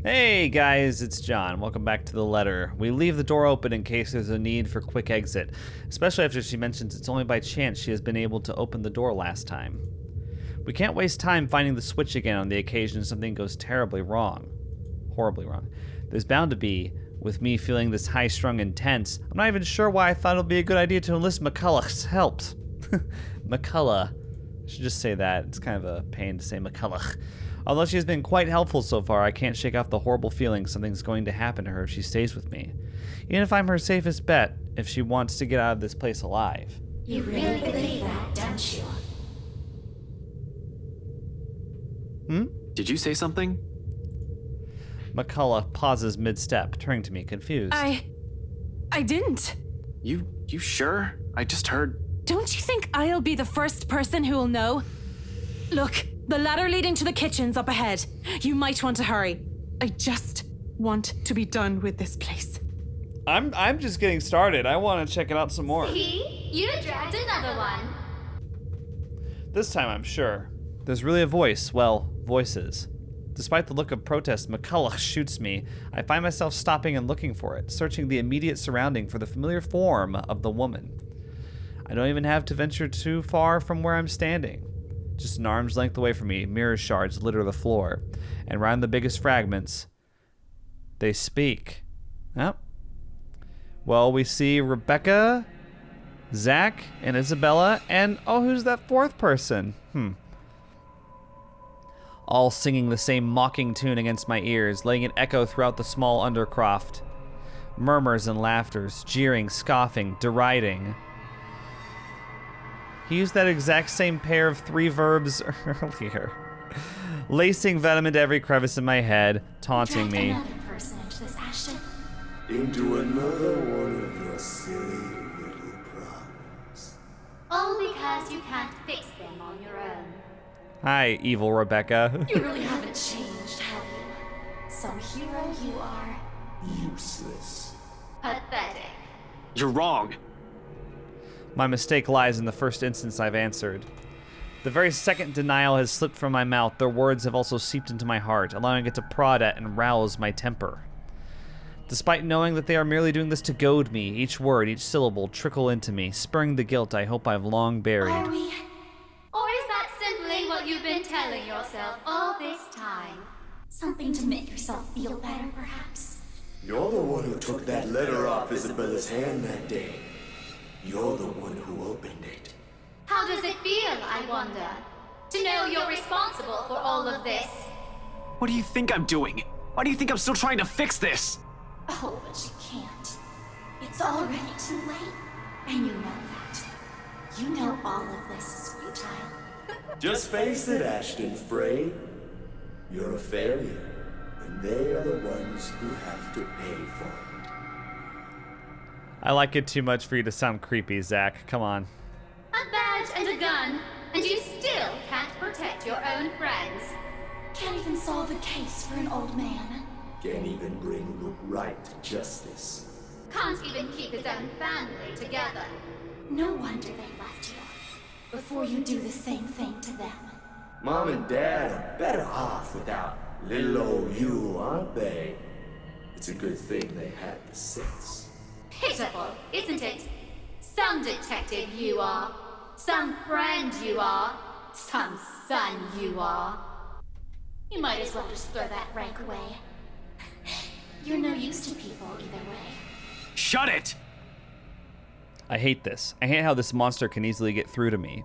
Hey guys, it's John. Welcome back to the letter. We leave the door open in case there's a need for quick exit, especially after she mentions it's only by chance she has been able to open the door last time. We can't waste time finding the switch again on the occasion something goes terribly wrong. Horribly wrong. There's bound to be. With me feeling this high-strung and tense, I'm not even sure why I thought it would be a good idea to enlist McCulloch's help. McCulloch. I should just say that. It's kind of a pain to say McCulloch. Although she has been quite helpful so far, I can't shake off the horrible feeling something's going to happen to her if she stays with me. Even if I'm her safest bet, if she wants to get out of this place alive. You really believe that, don't you? Did you say something? McCulloch pauses mid-step, turning to me, confused. I didn't. You sure? I just heard... Don't you think I'll be the first person who'll know? Look, the ladder leading to the kitchen's up ahead. You might want to hurry. I just want to be done with this place. I'm just getting started. I want to check it out some more. See? You dragged another one. This time I'm sure. There's really a voice. Well, voices. Despite the look of protest McCulloch shoots me, I find myself stopping and looking for it, searching the immediate surrounding for the familiar form of the woman. I don't even have to venture too far from where I'm standing. Just an arm's length away from me, mirror shards litter the floor, and round the biggest fragments, they speak. Oh. Well, we see Rebecca, Zach, and Isabella, and oh, who's that fourth person? All singing the same mocking tune against my ears, letting it echo throughout the small undercroft. Murmurs and laughters, jeering, scoffing, deriding. He used that exact same pair of 3 verbs earlier. Lacing venom into every crevice in my head, taunting me. Another person into this, Ashton. Into another one of your silly little problems. All because you can't fix them on your own. Hi, evil Rebecca. You really haven't changed, have you? Some hero you are. Useless. Pathetic. You're wrong. My mistake lies in the first instance I've answered. The very second denial has slipped from my mouth, their words have also seeped into my heart, allowing it to prod at and rouse my temper. Despite knowing that they are merely doing this to goad me, each word, each syllable trickle into me, spurring the guilt I hope I've long buried. Are we? Or is that simply what you've been telling yourself all this time? Something to make yourself feel better, perhaps? You're the one who took that letter off Isabella's hand that day. You're the one who opened it. How does it feel, I wonder? To know you're responsible for all of this? What do you think I'm doing? Why do you think I'm still trying to fix this? Oh, but you can't. It's already too late. And you know that. You know all of this is futile. Just face it, Ashton Frey. You're a failure, and they are the ones who have to pay for it. I like it too much for you to sound creepy, Zach. Come on. A badge and a gun, and you still can't protect your own friends. Can't even solve a case for an old man. Can't even bring Luke right to justice. Can't even keep his own family together. No wonder they left you. Before you do the same thing to them. Mom and Dad are better off without little old you, aren't they? It's a good thing they had the sense. Pitiful, isn't it? Some detective you are. Some friend you are. Some son you are. You might as well just throw that rank away. You're no use to people either way. Shut it! I hate this. I hate how this monster can easily get through to me.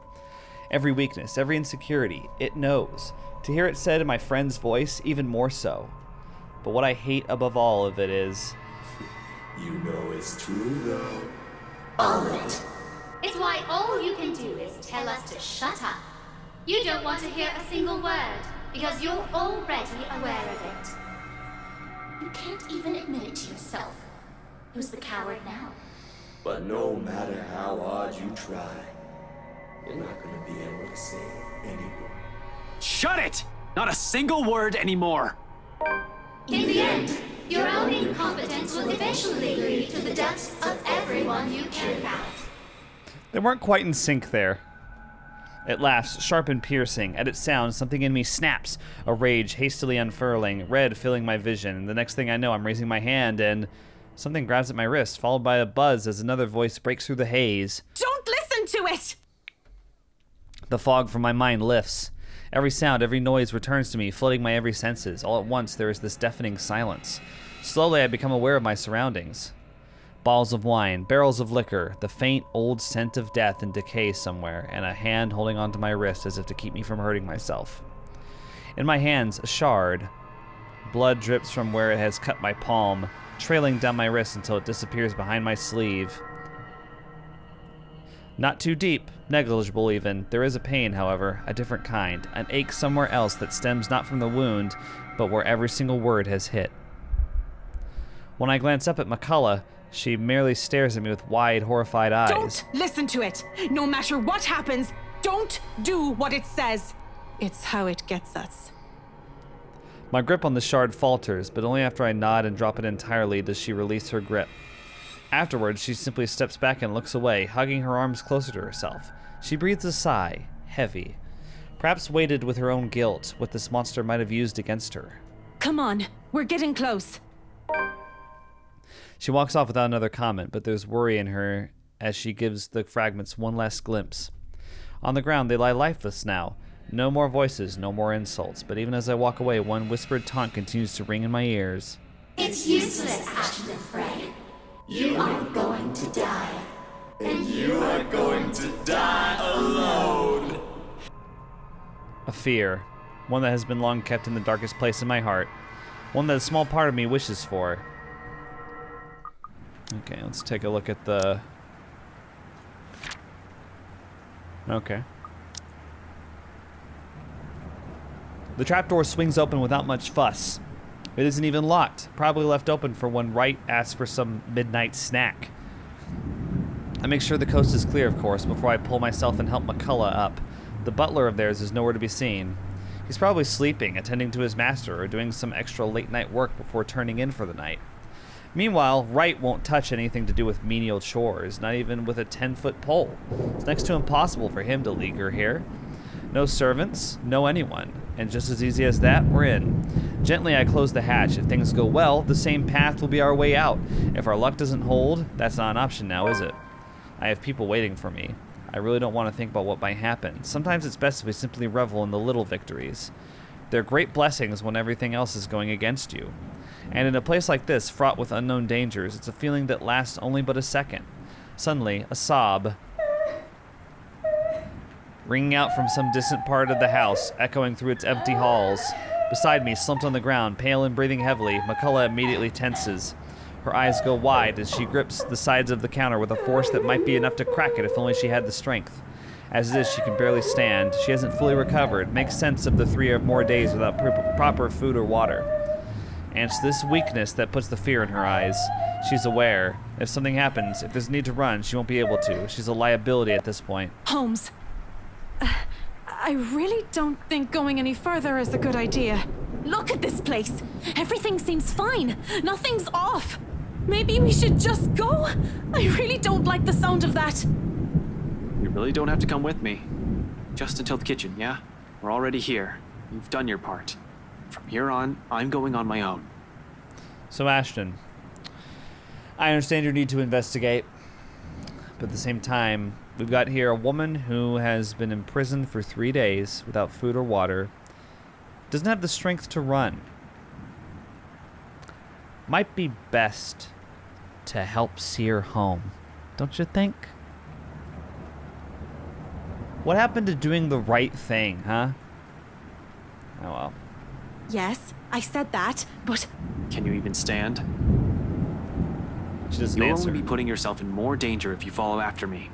Every weakness, every insecurity, it knows. To hear it said in my friend's voice, even more so. But what I hate above all of it is... You know it's true, though. All of it. It's why all you can do is tell us to shut up. You don't want to hear a single word, because you're already aware of it. You can't even admit it to yourself. Who's the coward now? But no matter how hard you try, you're not gonna be able to say anymore. Shut it! Not a single word anymore! In the end, your own incompetence will eventually lead to the deaths of everyone you care about. They weren't quite in sync there. It laughs, sharp and piercing. At its sound, something in me snaps, a rage hastily unfurling, red filling my vision. The next thing I know, I'm raising my hand and something grabs at my wrist, followed by a buzz as another voice breaks through the haze. Don't listen to it! The fog from my mind lifts. Every sound, every noise returns to me, flooding my every senses. All at once, there is this deafening silence. Slowly, I become aware of my surroundings. Balls of wine, barrels of liquor, the faint old scent of death and decay somewhere, and a hand holding onto my wrist as if to keep me from hurting myself. In my hands, a shard. Blood drips from where it has cut my palm, trailing down my wrist until it disappears behind my sleeve. Not too deep, negligible even. There is a pain, however, a different kind, an ache somewhere else that stems not from the wound, but where every single word has hit. When I glance up at McCullough, she merely stares at me with wide, horrified eyes. Don't listen to it! No matter what happens, don't do what it says! It's how it gets us. My grip on the shard falters, but only after I nod and drop it entirely does she release her grip. Afterwards, she simply steps back and looks away, hugging her arms closer to herself. She breathes a sigh, heavy, perhaps weighted with her own guilt, what this monster might have used against her. Come on, we're getting close. She walks off without another comment, but there's worry in her as she gives the fragments one last glimpse. On the ground, they lie lifeless now. No more voices, no more insults, but even as I walk away, one whispered taunt continues to ring in my ears. It's useless, Ashton Frey. You are going to die. And you are going to die alone. A fear, one that has been long kept in the darkest place in my heart, one that a small part of me wishes for. Okay, let's take a look at the... Okay. The trapdoor swings open without much fuss. It isn't even locked, probably left open for when Wright asks for some midnight snack. I make sure the coast is clear, of course, before I pull myself and help McCullough up. The butler of theirs is nowhere to be seen. He's probably sleeping, attending to his master, or doing some extra late-night work before turning in for the night. Meanwhile, Wright won't touch anything to do with menial chores, not even with a 10-foot pole. It's next to impossible for him to leaguer here. No servants, no anyone. And just as easy as that, we're in. Gently, I close the hatch. If things go well, the same path will be our way out. If our luck doesn't hold, that's not an option now, is it? I have people waiting for me. I really don't want to think about what might happen. Sometimes it's best if we simply revel in the little victories. They're great blessings when everything else is going against you. And in a place like this, fraught with unknown dangers, it's a feeling that lasts only but a second. Suddenly, a sob, ringing out from some distant part of the house, echoing through its empty halls. Beside me, slumped on the ground, pale and breathing heavily, McCullough immediately tenses. Her eyes go wide as she grips the sides of the counter with a force that might be enough to crack it if only she had the strength. As it is, she can barely stand. She hasn't fully recovered, makes sense of the 3 or more days without proper food or water. And it's this weakness that puts the fear in her eyes. She's aware. If something happens, if there's a need to run, she won't be able to. She's a liability at this point. Holmes, I really don't think going any further is a good idea. Look at this place. Everything seems fine. Nothing's off. Maybe we should just go? I really don't like the sound of that. You really don't have to come with me. Just until the kitchen, yeah? We're already here. You've done your part. From here on, I'm going on my own. So, Ashton, I understand your need to investigate, but at the same time, we've got here a woman who has been imprisoned for 3 days without food or water, doesn't have the strength to run. Might be best to help see her home, don't you think? What happened to doing the right thing, huh? Oh well. Yes, I said that, but... Can you even stand? She doesn't You'll answer. only be putting yourself in more danger if you follow after me.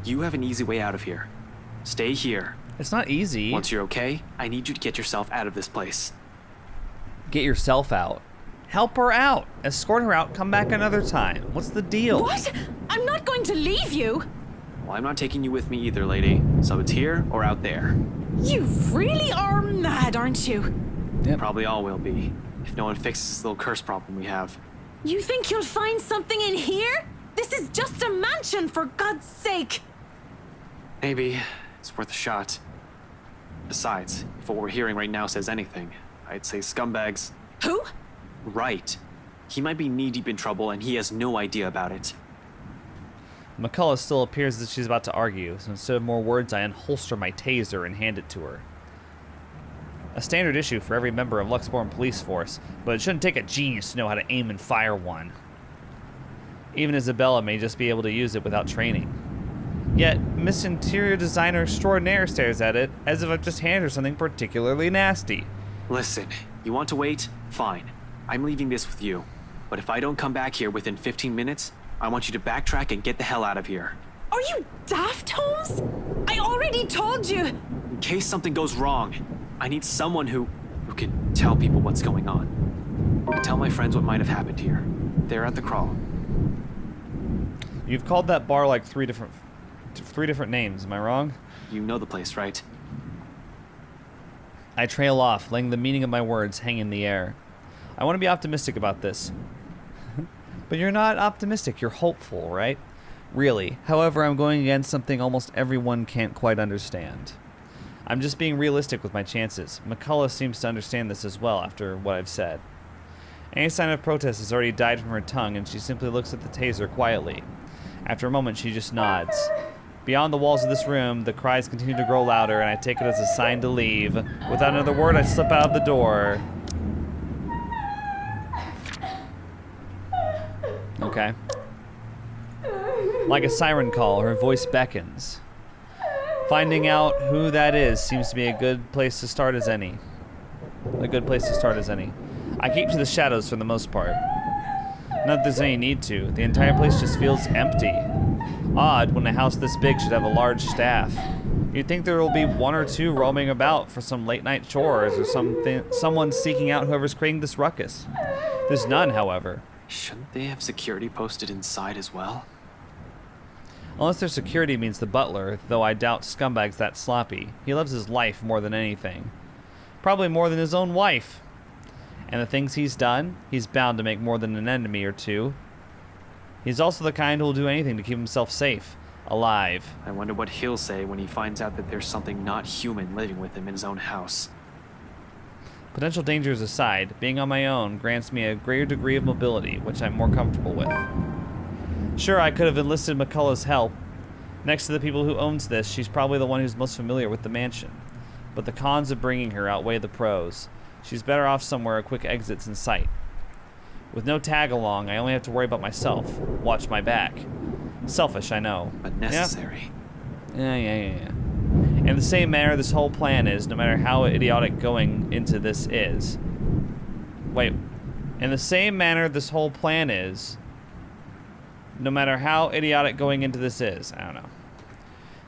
You have an easy way out of here. Stay here. It's not easy. Once you're okay, I need you to get yourself out of this place. Get yourself out. Help her out. Escort her out. Come back another time. What's the deal? What? I'm not going to leave you! Well, I'm not taking you with me either, lady. So it's here or out there. You really are mad, aren't you? Yep. Probably all will be, if no one fixes this little curse problem we have. You think you'll find something in here? This is just a mansion, for God's sake! Maybe. It's worth a shot. Besides, if what we're hearing right now says anything, I'd say scumbags. Who? Right. He might be knee-deep in trouble and he has no idea about it. McCullough still appears as if she's about to argue, so instead of more words, I unholster my taser and hand it to her. A standard issue for every member of Luxborn Police Force, but it shouldn't take a genius to know how to aim and fire one. Even Isabella may just be able to use it without training. Yet, Miss Interior Designer Extraordinaire stares at it as if I've just handed her something particularly nasty. Listen, you want to wait? Fine. I'm leaving this with you. But if I don't come back here within 15 minutes, I want you to backtrack and get the hell out of here. Are you daft, Holmes? I already told you. In case something goes wrong, I need someone who can tell people what's going on. Tell my friends what might have happened here. They're at the crawl. You've called that bar like three different names, am I wrong? You know the place, right? I trail off, letting the meaning of my words hang in the air. I want to be optimistic about this. But you're not optimistic, you're hopeful, right? Really. However, I'm going against something almost everyone can't quite understand. I'm just being realistic with my chances. McCullough seems to understand this as well after what I've said. Any sign of protest has already died from her tongue, and she simply looks at the taser quietly. After a moment, she just nods. Beyond the walls of this room, the cries continue to grow louder, and I take it as a sign to leave. Without another word, I slip out of the door. Okay. Like a siren call, her voice beckons. Finding out who that is seems to be a good place to start as any. I keep to the shadows for the most part. Not that there's any need to. The entire place just feels empty. Odd when a house this big should have a large staff. You'd think there will be one or two roaming about for some late night chores or someone seeking out whoever's creating this ruckus. There's none, however. Shouldn't they have security posted inside as well? Unless their security means the butler, though I doubt Scumbag's that sloppy. He loves his life more than anything. Probably more than his own wife. And the things he's done, he's bound to make more than an enemy or two. He's also the kind who will do anything to keep himself safe, alive. I wonder what he'll say when he finds out that there's something not human living with him in his own house. Potential dangers aside, being on my own grants me a greater degree of mobility, which I'm more comfortable with. Sure, I could have enlisted McCullough's help. Next to the people who owns this, she's probably the one who's most familiar with the mansion. But the cons of bringing her outweigh the pros. She's better off somewhere a quick exit's in sight. With no tag along, I only have to worry about myself. Watch my back. Selfish, I know. But necessary. Yeah. In the same manner this whole plan is, no matter how idiotic going into this is. Wait. In the same manner this whole plan is, no matter how idiotic going into this is. I don't know.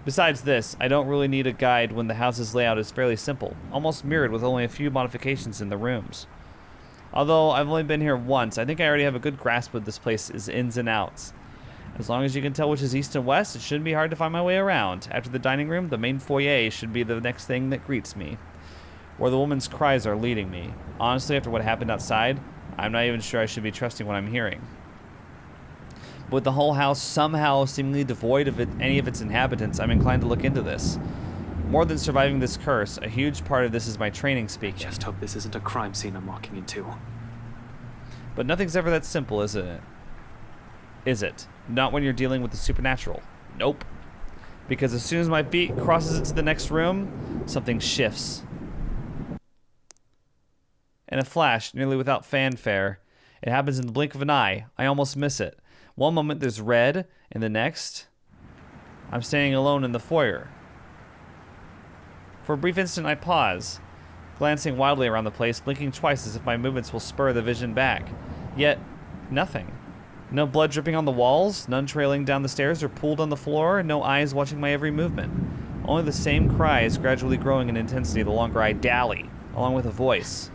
Besides this, I don't really need a guide when the house's layout is fairly simple, almost mirrored with only a few modifications in the rooms. Although I've only been here once, I think I already have a good grasp of this place's ins and outs. As long as you can tell which is east and west, it shouldn't be hard to find my way around. After the dining room, the main foyer should be the next thing that greets me, where the woman's cries are leading me. Honestly, after what happened outside, I'm not even sure I should be trusting what I'm hearing. With the whole house somehow seemingly devoid of any of its inhabitants, I'm inclined to look into this. More than surviving this curse, a huge part of this is my training speaking. Just hope this isn't a crime scene I'm walking into. But nothing's ever that simple, isn't it? Is it? Not when you're dealing with the supernatural. Nope. Because as soon as my feet crosses into the next room, something shifts. In a flash, nearly without fanfare, it happens in the blink of an eye. I almost miss it. One moment there's red, and the next, I'm standing alone in the foyer. For a brief instant I pause, glancing wildly around the place, blinking twice as if my movements will spur the vision back. Yet, nothing. No blood dripping on the walls, none trailing down the stairs or pooled on the floor, no eyes watching my every movement. Only the same cries gradually growing in intensity the longer I dally, along with a voice.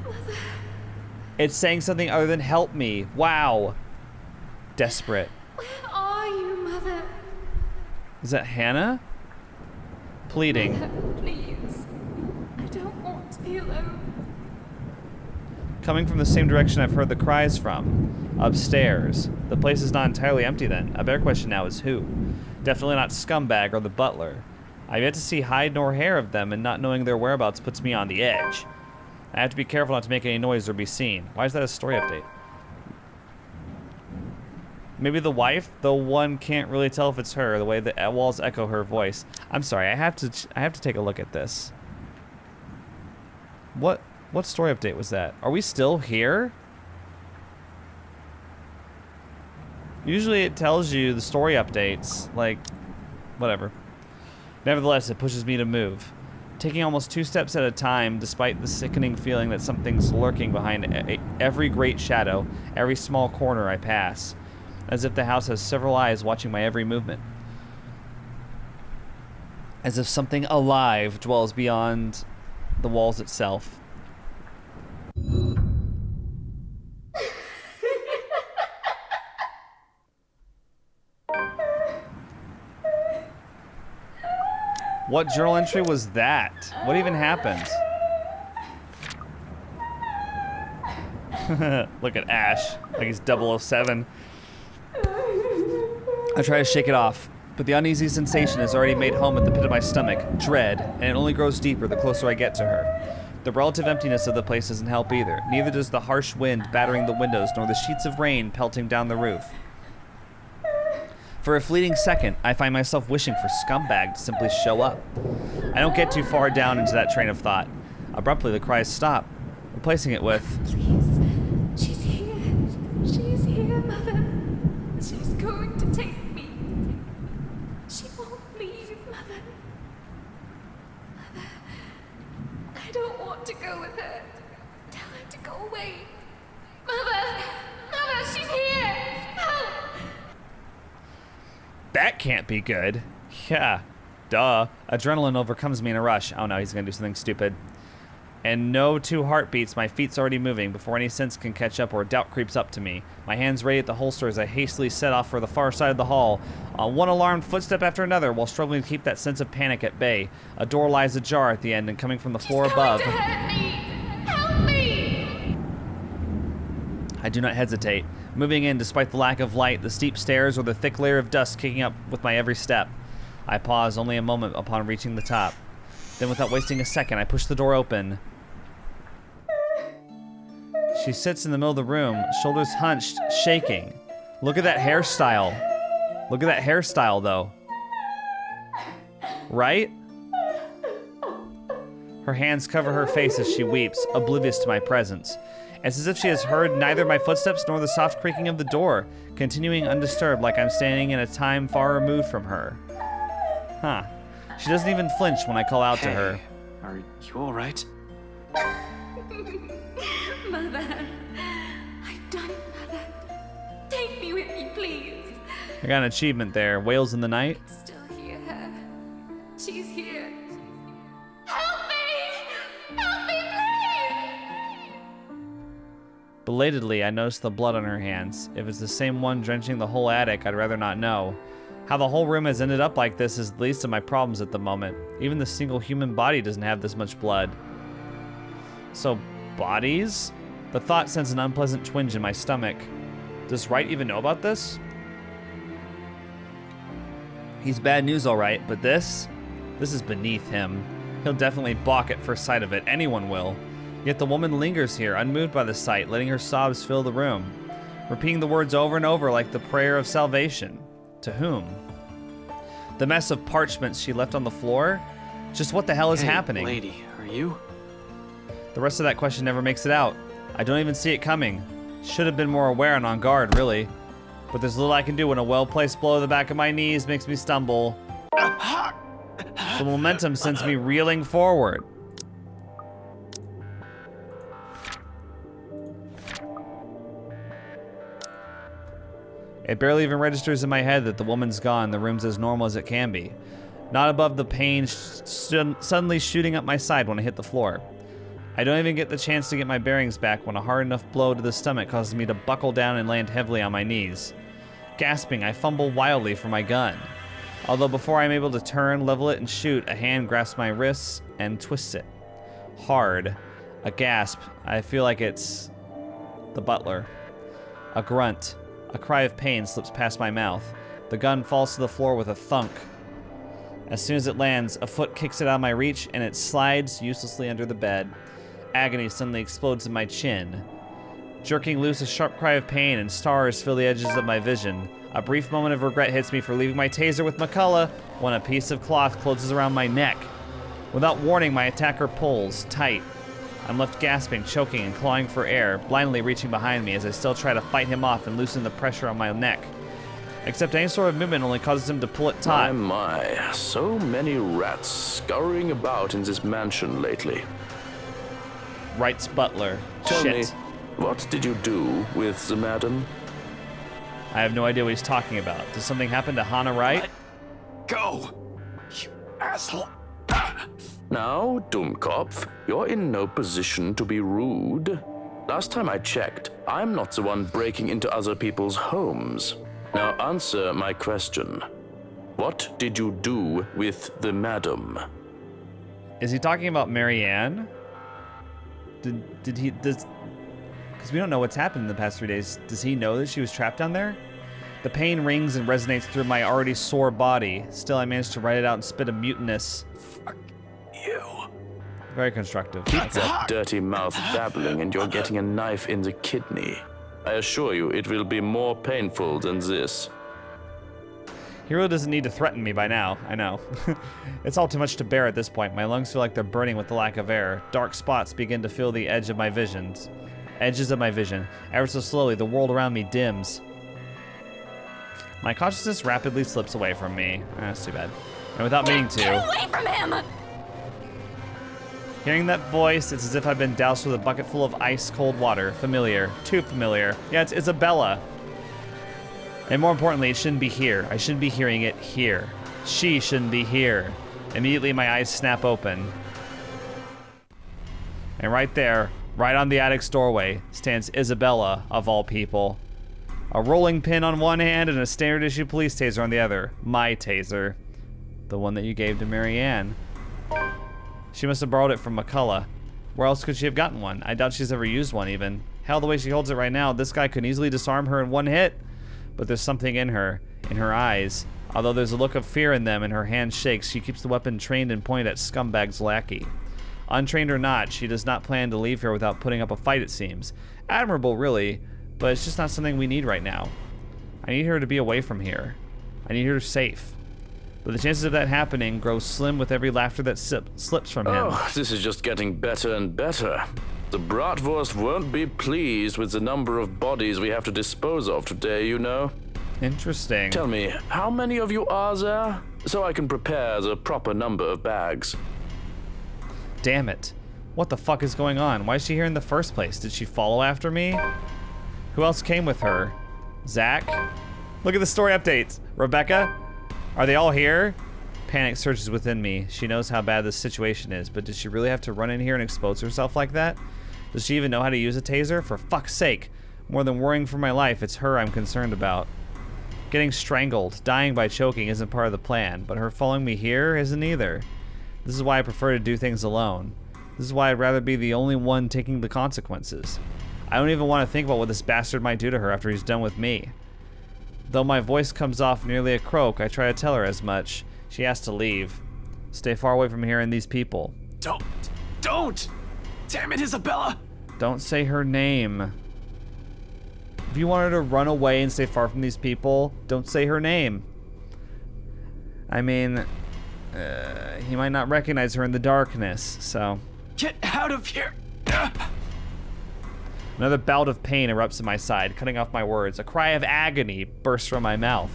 Mother. It's saying something other than help me. Wow. Desperate. Where are you, Mother? Is that Hannah? Pleading. Mother, please. I don't want to be alone. Coming from the same direction I've heard the cries from. Upstairs. The place is not entirely empty then. A better question now is who? Definitely not Scumbag or the butler. I've yet to see hide nor hair of them, and not knowing their whereabouts puts me on the edge. I have to be careful not to make any noise or be seen. Why is that a story update? Maybe the wife, though one can't really tell if it's her, the way the walls echo her voice. I'm sorry, I have to take a look at this. What story update was that? Are we still here? Usually it tells you the story updates, like, whatever. Nevertheless, it pushes me to move. Taking almost 2 steps at a time, despite the sickening feeling that something's lurking behind every great shadow, every small corner I pass. As if the house has several eyes watching my every movement. As if something alive dwells beyond the walls itself. What journal entry was that? What even happened? Look at Ash, like he's 007. I try to shake it off, but the uneasy sensation has already made home at the pit of my stomach, dread, and it only grows deeper the closer I get to her. The relative emptiness of the place doesn't help either. Neither does the harsh wind battering the windows, nor the sheets of rain pelting down the roof. For a fleeting second, I find myself wishing for Scumbag to simply show up. I don't get too far down into that train of thought. Abruptly, the cries stop, replacing it with, Please. She's here. She's here, Mother. She's going to take me. She won't leave, Mother. Mother. I don't want to go with her. Tell her to go away. Mother! Mother, she's here! Help! that can't be good. Yeah, duh. Adrenaline overcomes me in a rush. Oh no, he's gonna do something stupid. And no 2 heartbeats, my feet's already moving before any sense can catch up or doubt creeps up to me. My hands ready at the holster as I hastily set off for the far side of the hall. One alarmed footstep after another while struggling to keep that sense of panic at bay. A door lies ajar at the end and coming from the floor above. She's going to hurt me! Help me! I do not hesitate, moving in despite the lack of light, the steep stairs, or the thick layer of dust kicking up with my every step. I pause only a moment upon reaching the top. Then without wasting a second, I push the door open. She sits in the middle of the room, shoulders hunched, shaking. Look at that hairstyle. Look at that hairstyle, though. Right? Her hands cover her face as she weeps, oblivious to my presence. It's as if she has heard neither my footsteps nor the soft creaking of the door, continuing undisturbed like I'm standing in a time far removed from her. Huh. She doesn't even flinch when I call out to her. Are you all right? Mother, I've done it, Mother. Take me with you, please. I got an achievement there. Wails in the night. Still hear her. She's here. Help me! Help me, please! Belatedly, I notice the blood on her hands. If it's the same one drenching the whole attic, I'd rather not know. How the whole room has ended up like this is the least of my problems at the moment. Even the single human body doesn't have this much blood. So, bodies? The thought sends an unpleasant twinge in my stomach. Does Wright even know about this? He's bad news, all right, but this is beneath him. He'll definitely balk at first sight of it. Anyone will. Yet the woman lingers here, unmoved by the sight, letting her sobs fill the room, repeating the words over and over like the prayer of salvation. To whom? The mess of parchments she left on the floor? Just what the hell is happening? Lady, are you? The rest of that question never makes it out. I don't even see it coming. Should have been more aware and on guard, really. But there's little I can do when a well-placed blow to the back of my knees makes me stumble. The momentum sends me reeling forward. It barely even registers in my head that the woman's gone, the room's as normal as it can be. Not above the pain suddenly shooting up my side when I hit the floor. I don't even get the chance to get my bearings back when a hard enough blow to the stomach causes me to buckle down and land heavily on my knees. Gasping, I fumble wildly for my gun. Although before I'm able to turn, level it, and shoot, a hand grasps my wrists and twists it. Hard. A gasp. I feel like it's the butler. A grunt. A cry of pain slips past my mouth. The gun falls to the floor with a thunk. As soon as it lands, a foot kicks it out of my reach and it slides uselessly under the bed. Agony suddenly explodes in my chin. Jerking loose a sharp cry of pain and stars fill the edges of my vision. A brief moment of regret hits me for leaving my taser with McCullough when a piece of cloth closes around my neck. Without warning, my attacker pulls tight. I'm left gasping, choking, and clawing for air, blindly reaching behind me as I still try to fight him off and loosen the pressure on my neck. Except any sort of movement only causes him to pull it taut. My, so many rats scurrying about in this mansion lately. Writes Butler. Tell Shit. me, what did you do with the madam? I have no idea what he's talking about. Does something happen to Hannah Wright? Go! You asshole! Now, Dummkopf, you're in no position to be rude. Last time I checked, I'm not the one breaking into other people's homes. Now answer my question. What did you do with the madam? Is he talking about Marianne? Because we don't know what's happened in the past 3 days. Does he know that she was trapped down there? The pain rings and resonates through my already sore body. Still, I managed to write it out and spit a mutinous. Fuck you. Very constructive. Keep that dirty mouth babbling and you're getting a knife in the kidney. I assure you, it will be more painful than this. He really doesn't need to threaten me by now, I know. It's all too much to bear at this point. My lungs feel like they're burning with the lack of air. Dark spots begin to fill the edges of my vision. Ever so slowly, the world around me dims. My consciousness rapidly slips away from me. That's too bad. And without meaning to... Get away from him! Hearing that voice, it's as if I've been doused with a bucket full of ice-cold water. Familiar. Too familiar. Yeah, it's Isabella. And more importantly, it shouldn't be here. I shouldn't be hearing it here. She shouldn't be here. Immediately, my eyes snap open. And right there, right on the attic's doorway, stands Isabella, of all people. A rolling pin on one hand and a standard issue police taser on the other. My taser. The one that you gave to Marianne. She must have borrowed it from McCullough. Where else could she have gotten one? I doubt she's ever used one even. Hell, the way she holds it right now, this guy could easily disarm her in one hit. But there's something in her eyes. Although there's a look of fear in them and her hand shakes, she keeps the weapon trained and pointed at Scumbag's lackey. Untrained or not, she does not plan to leave here without putting up a fight, it seems. Admirable, really, but it's just not something we need right now. I need her to be away from here. I need her safe. But the chances of that happening grow slim with every laughter that slips from him. Oh, this is just getting better and better. The Bratwurst won't be pleased with the number of bodies we have to dispose of today, you know. Interesting. Tell me, how many of you are there? So I can prepare the proper number of bags. Damn it. What the fuck is going on? Why is she here in the first place? Did she follow after me? Who else came with her? Zach? Look at the story updates. Rebecca? Are they all here? Panic surges within me. She knows how bad this situation is, but does she really have to run in here and expose herself like that? Does she even know how to use a taser? For fuck's sake. More than worrying for my life, it's her I'm concerned about. Getting strangled, dying by choking isn't part of the plan, but her following me here isn't either. This is why I prefer to do things alone. This is why I'd rather be the only one taking the consequences. I don't even want to think about what this bastard might do to her after he's done with me. Though my voice comes off nearly a croak, I try to tell her as much. She has to leave. Stay far away from here and these people. Don't! Damn it, Isabella! Don't say her name. If you want her to run away and stay far from these people, don't say her name. I mean, he might not recognize her in the darkness, so... Get out of here! Another bout of pain erupts in my side, cutting off my words. A cry of agony bursts from my mouth.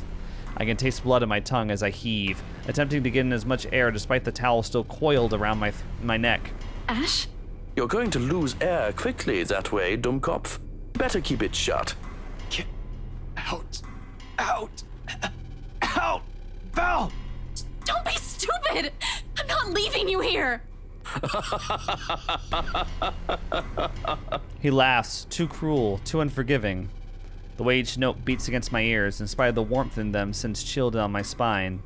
I can taste blood in my tongue as I heave, attempting to get in as much air despite the towel still coiled around my neck. Ash? You're going to lose air quickly that way, Dummkopf. Better keep it shut. Get out! Out! Out! Val! Don't be stupid! I'm not leaving you here! He laughs, too cruel, too unforgiving. The way each note beats against my ears, in spite of the warmth in them, sends chill down my spine.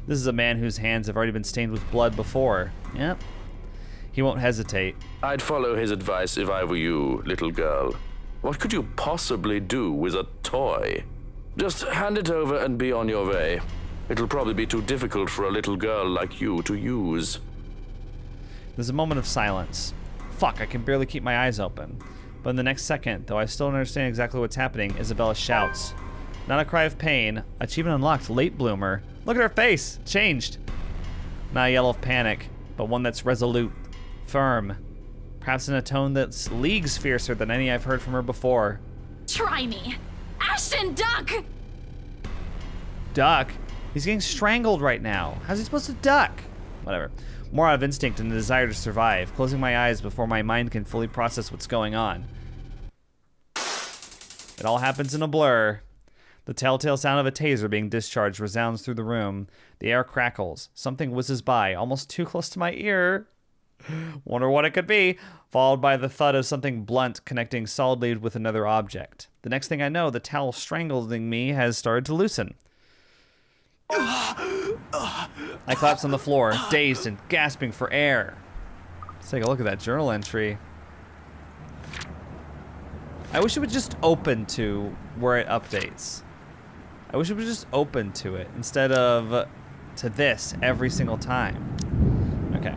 This is a man whose hands have already been stained with blood before. Yep. He won't hesitate. I'd follow his advice if I were you, little girl. What could you possibly do with a toy? Just hand it over and be on your way. It'll probably be too difficult for a little girl like you to use. There's a moment of silence. Fuck, I can barely keep my eyes open. But in the next second, though I still don't understand exactly what's happening, Isabella shouts. Not a cry of pain. Achievement unlocked. Late bloomer. Look at her face. Changed. Not a yell of panic, but one that's resolute. Firm. Perhaps in a tone that's leagues fiercer than any I've heard from her before. Try me. Ashton, duck! Duck? He's getting strangled right now. How's he supposed to duck? Whatever. More out of instinct and a desire to survive, closing my eyes before my mind can fully process what's going on. It all happens in a blur. The telltale sound of a taser being discharged resounds through the room. The air crackles. Something whizzes by, almost too close to my ear. Wonder what it could be, followed by the thud of something blunt connecting solidly with another object. The next thing I know, the towel strangling me has started to loosen. I collapse on the floor, dazed and gasping for air. Let's take a look at that journal entry. I wish it would just open to where it updates. I wish it was just open to it instead of to this every single time. Okay.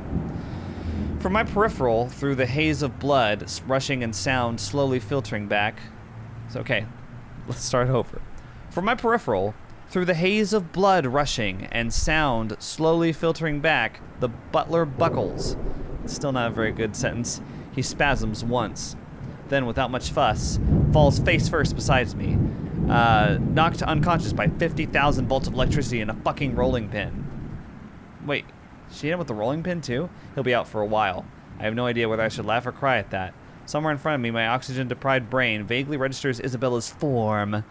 From my peripheral, through the haze of blood rushing and sound slowly filtering back. So, okay, let's start over. From my peripheral, through the haze of blood rushing and sound slowly filtering back, the butler buckles. Still not a very good sentence. He spasms once. Then, without much fuss, falls face first beside me. Knocked unconscious by 50,000 volts of electricity and a fucking rolling pin. Wait, she hit him with the rolling pin too? He'll be out for a while. I have no idea whether I should laugh or cry at that. Somewhere in front of me, my oxygen-deprived brain vaguely registers Isabella's form.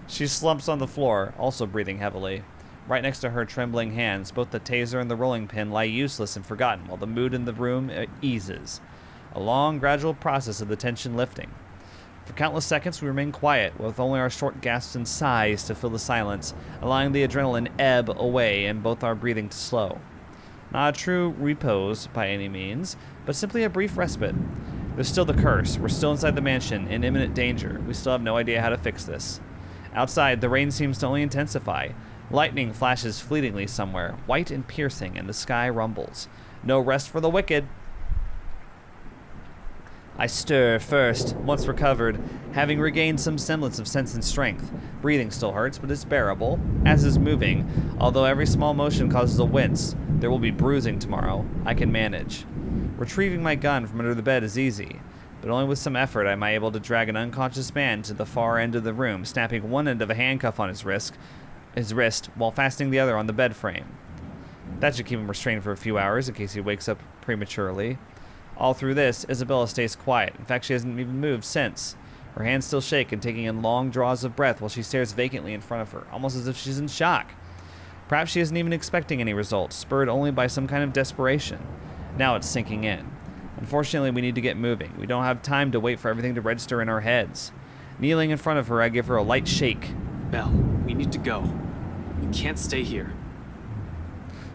She slumps on the floor, also breathing heavily. Right next to her trembling hands, both the taser and the rolling pin lie useless and forgotten while the mood in the room eases. A long, gradual process of the tension lifting. For countless seconds, we remain quiet, with only our short gasps and sighs to fill the silence, allowing the adrenaline ebb away and both our breathing to slow. Not a true repose by any means, but simply a brief respite. There's still the curse. We're still inside the mansion, in imminent danger. We still have no idea how to fix this. Outside, the rain seems to only intensify. Lightning flashes fleetingly somewhere, white and piercing, and the sky rumbles. No rest for the wicked. I stir first, once recovered, having regained some semblance of sense and strength. Breathing still hurts, but it's bearable, as is moving. Although every small motion causes a wince, there will be bruising tomorrow. I can manage. Retrieving my gun from under the bed is easy, but only with some effort am I able to drag an unconscious man to the far end of the room, snapping one end of a handcuff on his wrist, while fastening the other on the bed frame. That should keep him restrained for a few hours in case he wakes up prematurely. All through this, Isabella stays quiet. In fact, she hasn't even moved since. Her hands still shake and taking in long draws of breath while she stares vacantly in front of her, almost as if she's in shock. Perhaps she isn't even expecting any results, spurred only by some kind of desperation. Now it's sinking in. Unfortunately, we need to get moving. We don't have time to wait for everything to register in our heads. Kneeling in front of her, I give her a light shake. Belle, we need to go. We can't stay here.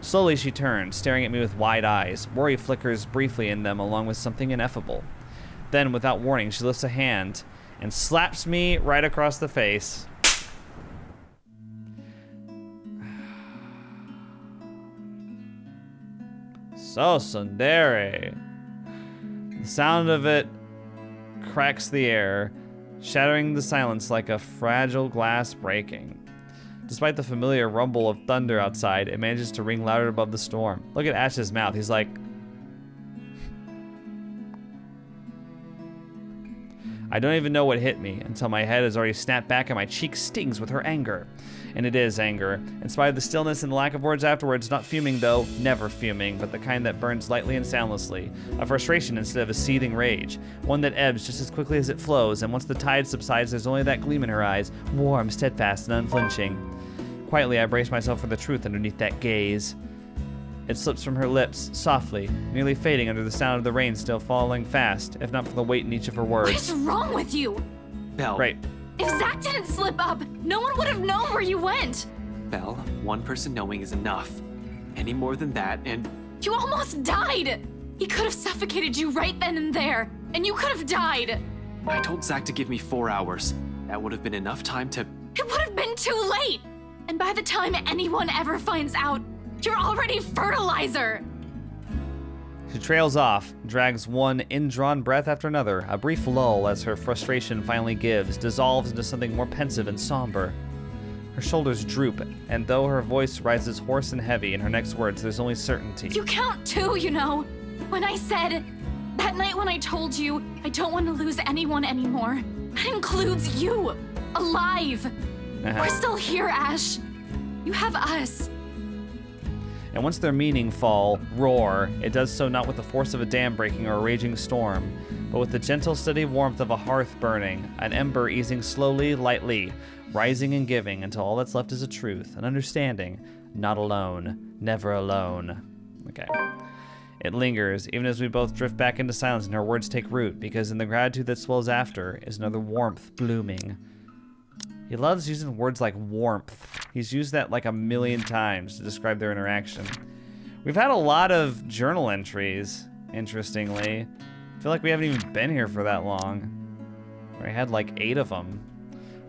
Slowly she turns, staring at me with wide eyes. Worry flickers briefly in them along with something ineffable. Then, without warning, she lifts a hand and slaps me right across the face. So tsundere. The sound of it cracks the air, shattering the silence like a fragile glass breaking. Despite the familiar rumble of thunder outside, it manages to ring louder above the storm. Look at Ash's mouth. He's like... I don't even know what hit me until my head has already snapped back and my cheek stings with her anger. And it is anger. In spite of the stillness and the lack of words afterwards, not fuming though, never fuming, but the kind that burns lightly and soundlessly. A frustration instead of a seething rage. One that ebbs just as quickly as it flows, and once the tide subsides, there's only that gleam in her eyes, warm, steadfast, and unflinching. Quietly, I brace myself for the truth underneath that gaze. It slips from her lips, softly, nearly fading under the sound of the rain still falling fast, if not for the weight in each of her words. What is wrong with you? Belle. Right. If Zach didn't slip up, no one would have known where you went. Belle, one person knowing is enough. Any more than that, and You almost died. He could have suffocated you right then and there, and you could have died. I told Zach to give me 4 hours. That would have been enough time to... It would have been too late. And by the time anyone ever finds out, you're already fertilizer! She trails off, drags one indrawn breath after another, a brief lull as her frustration finally gives, dissolves into something more pensive and somber. Her shoulders droop, and though her voice rises hoarse and heavy in her next words, there's only certainty. You count too, you know. When I said, that night when I told you I don't want to lose anyone anymore, that includes you, alive. We're still here, Ash. You have us. And once their meaning fall, roar, it does so not with the force of a dam breaking or a raging storm, but with the gentle, steady warmth of a hearth burning, an ember easing slowly, lightly, rising and giving until all that's left is a truth, an understanding, not alone, never alone. Okay. It lingers, even as we both drift back into silence and our words take root, because in the gratitude that swells after is another warmth blooming. He loves using words like warmth. He's used that like a million times to describe their interaction. We've had a lot of journal entries, interestingly. I feel like we haven't even been here for that long. We had like 8 of them.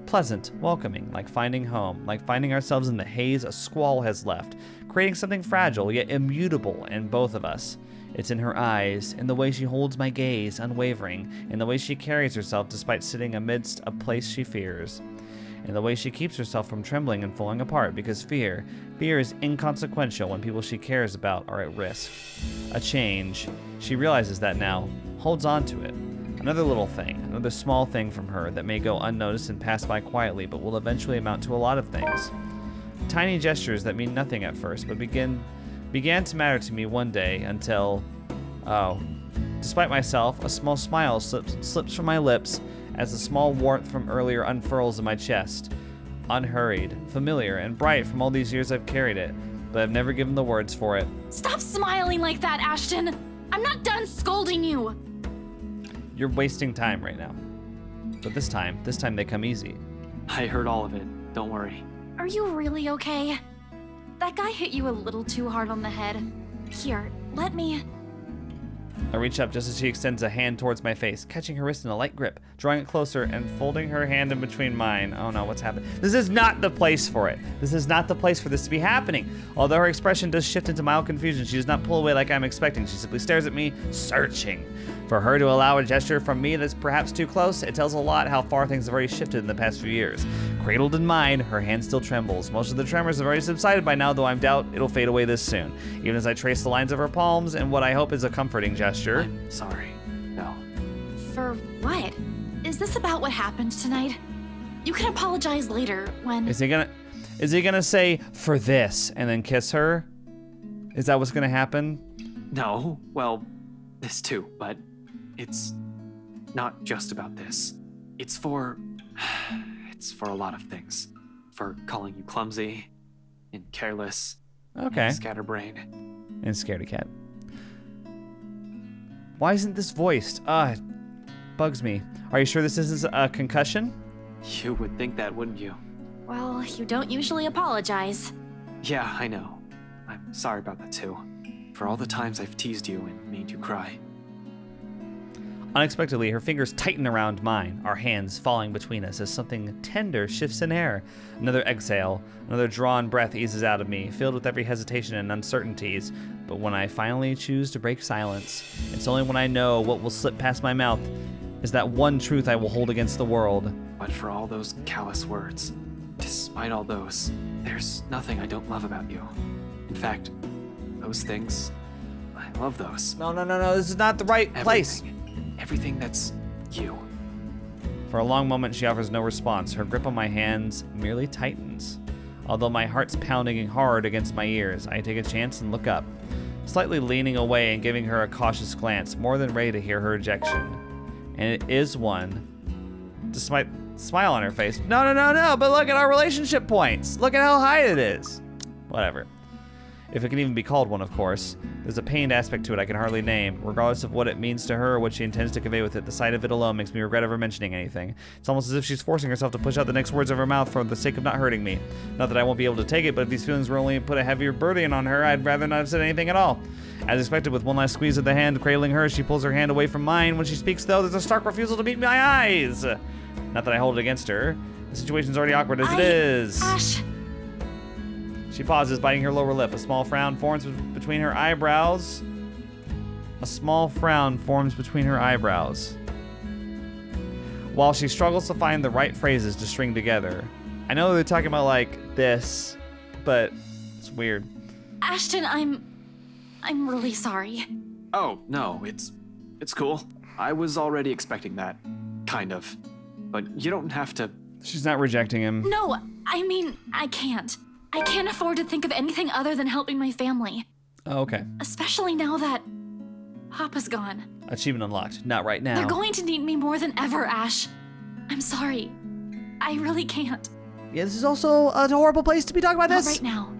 Pleasant, welcoming, like finding home, like finding ourselves in the haze a squall has left, creating something fragile yet immutable in both of us. It's in her eyes, in the way she holds my gaze, unwavering, in the way she carries herself despite sitting amidst a place she fears, in the way she keeps herself from trembling and falling apart, because fear is inconsequential when people she cares about are at risk. A change. She realizes that now, holds on to it. Another little thing, another small thing from her that may go unnoticed and pass by quietly, but will eventually amount to a lot of things. Tiny gestures that mean nothing at first, but began to matter to me one day until, despite myself, a small smile slips from my lips as the small warmth from earlier unfurls in my chest. Unhurried, familiar, and bright from all these years I've carried it, but I've never given the words for it. Stop smiling like that, Ashton. I'm not done scolding you. You're wasting time right now. But this time they come easy. I heard all of it. Don't worry. Are you really okay? That guy hit you a little too hard on the head. Here, let me... I reach up just as she extends a hand towards my face, catching her wrist in a light grip, drawing it closer and folding her hand in between mine. Oh no, what's happened? This is not the place for it. This is not the place for this to be happening. Although her expression does shift into mild confusion, she does not pull away like I'm expecting. She simply stares at me, searching. For her to allow a gesture from me that's perhaps too close, it tells a lot how far things have already shifted in the past few years. Cradled in mine, her hand still trembles. Most of the tremors have already subsided by now, though I doubt it'll fade away this soon. Even as I trace the lines of her palms in what I hope is a comforting gesture. I'm sorry. No. For what? Is this about what happened tonight? You can apologize later when... Is he gonna say, for this, and then kiss her? Is that what's gonna happen? No. Well, this too, but it's not just about this. It's for a lot of things. For calling you clumsy and careless. Okay. And scatterbrained. And scaredy cat. Why isn't this voiced? It bugs me. Are you sure this isn't a concussion? You would think that, wouldn't you? Well, you don't usually apologize. Yeah, I know. I'm sorry about that too. For all the times I've teased you and made you cry. Unexpectedly, her fingers tighten around mine, our hands falling between us as something tender shifts in air. Another exhale, another drawn breath eases out of me, filled with every hesitation and uncertainties. But when I finally choose to break silence, it's only when I know what will slip past my mouth is that one truth I will hold against the world. But for all those callous words, despite all those, there's nothing I don't love about you. In fact, those things, I love those. No, this is not the right place. Everything that's you. For a long moment, she offers no response. Her grip on my hands merely tightens. Although my heart's pounding hard against my ears, I take a chance and look up, slightly leaning away and giving her a cautious glance, more than ready to hear her rejection. And it is one. Despite smile on her face. No, but look at our relationship points. Look at how high it is. Whatever. If it can even be called one, of course. There's a pained aspect to it I can hardly name. Regardless of what it means to her or what she intends to convey with it, the sight of it alone makes me regret ever mentioning anything. It's almost as if she's forcing herself to push out the next words of her mouth for the sake of not hurting me. Not that I won't be able to take it, but if these feelings were only put a heavier burden on her, I'd rather not have said anything at all. As expected, with one last squeeze of the hand cradling her, she pulls her hand away from mine. When she speaks, though, there's a stark refusal to meet my eyes. Not that I hold it against her. The situation's already awkward as it is. Ash, She pauses, biting her lower lip. A small frown forms between her eyebrows. A small frown forms between her eyebrows. While she struggles to find the right phrases to string together. I know they're talking about like this, but it's weird. Ashton, I'm really sorry. Oh, no, it's cool. I was already expecting that. Kind of. But you don't have to. She's not rejecting him. No, I mean, I can't. I can't afford to think of anything other than helping my family. Oh, okay. Especially now that Papa's gone. Achievement unlocked. Not right now. They're going to need me more than ever, Ash. I'm sorry. I really can't. Yeah, this is also a horrible place to be talking about Not this. right now.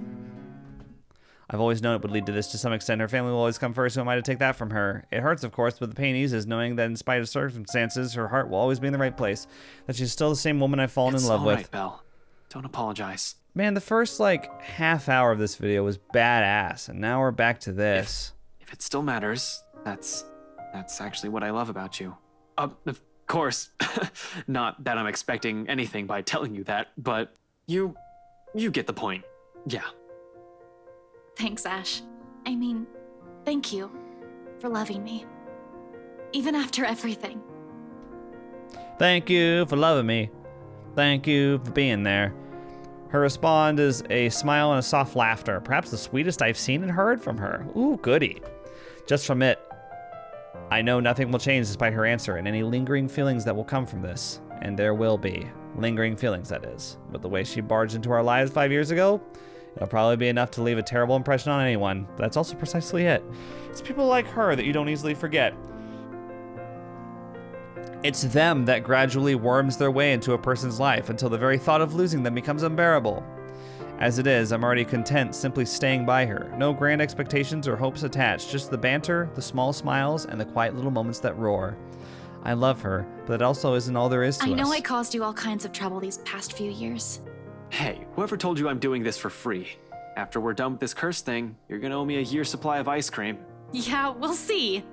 I've always known it would lead to this to some extent. Her family will always come first. Who am I to take that from her? It hurts, of course, but the pain eases knowing that in spite of circumstances, her heart will always be in the right place. That she's still the same woman I've fallen in love with. It's all right, Belle. Don't apologize. Man, the first, like, half hour of this video was badass, and now we're back to this. If it still matters, that's actually what I love about you. Of course, not that I'm expecting anything by telling you that, but you get the point. Yeah. Thanks, Ash. I mean, thank you for loving me. Even after everything. Thank you for loving me. Thank you for being there. Her response is a smile and a soft laughter, perhaps the sweetest I've seen and heard from her. Ooh, goody. Just from it, I know nothing will change despite her answer and any lingering feelings that will come from this. And there will be. Lingering feelings, that is. But the way she barged into our lives 5 years ago, it'll probably be enough to leave a terrible impression on anyone. But that's also precisely it. It's people like her that you don't easily forget. It's them that gradually worms their way into a person's life until the very thought of losing them becomes unbearable. As it is, I'm already content simply staying by her. No grand expectations or hopes attached, just the banter, the small smiles, and the quiet little moments that roar. I love her, but that also isn't all there is to us. I know I caused you all kinds of trouble these past few years. Hey, whoever told you I'm doing this for free? After we're done with this curse thing, you're gonna owe me a year's supply of ice cream. Yeah, we'll see.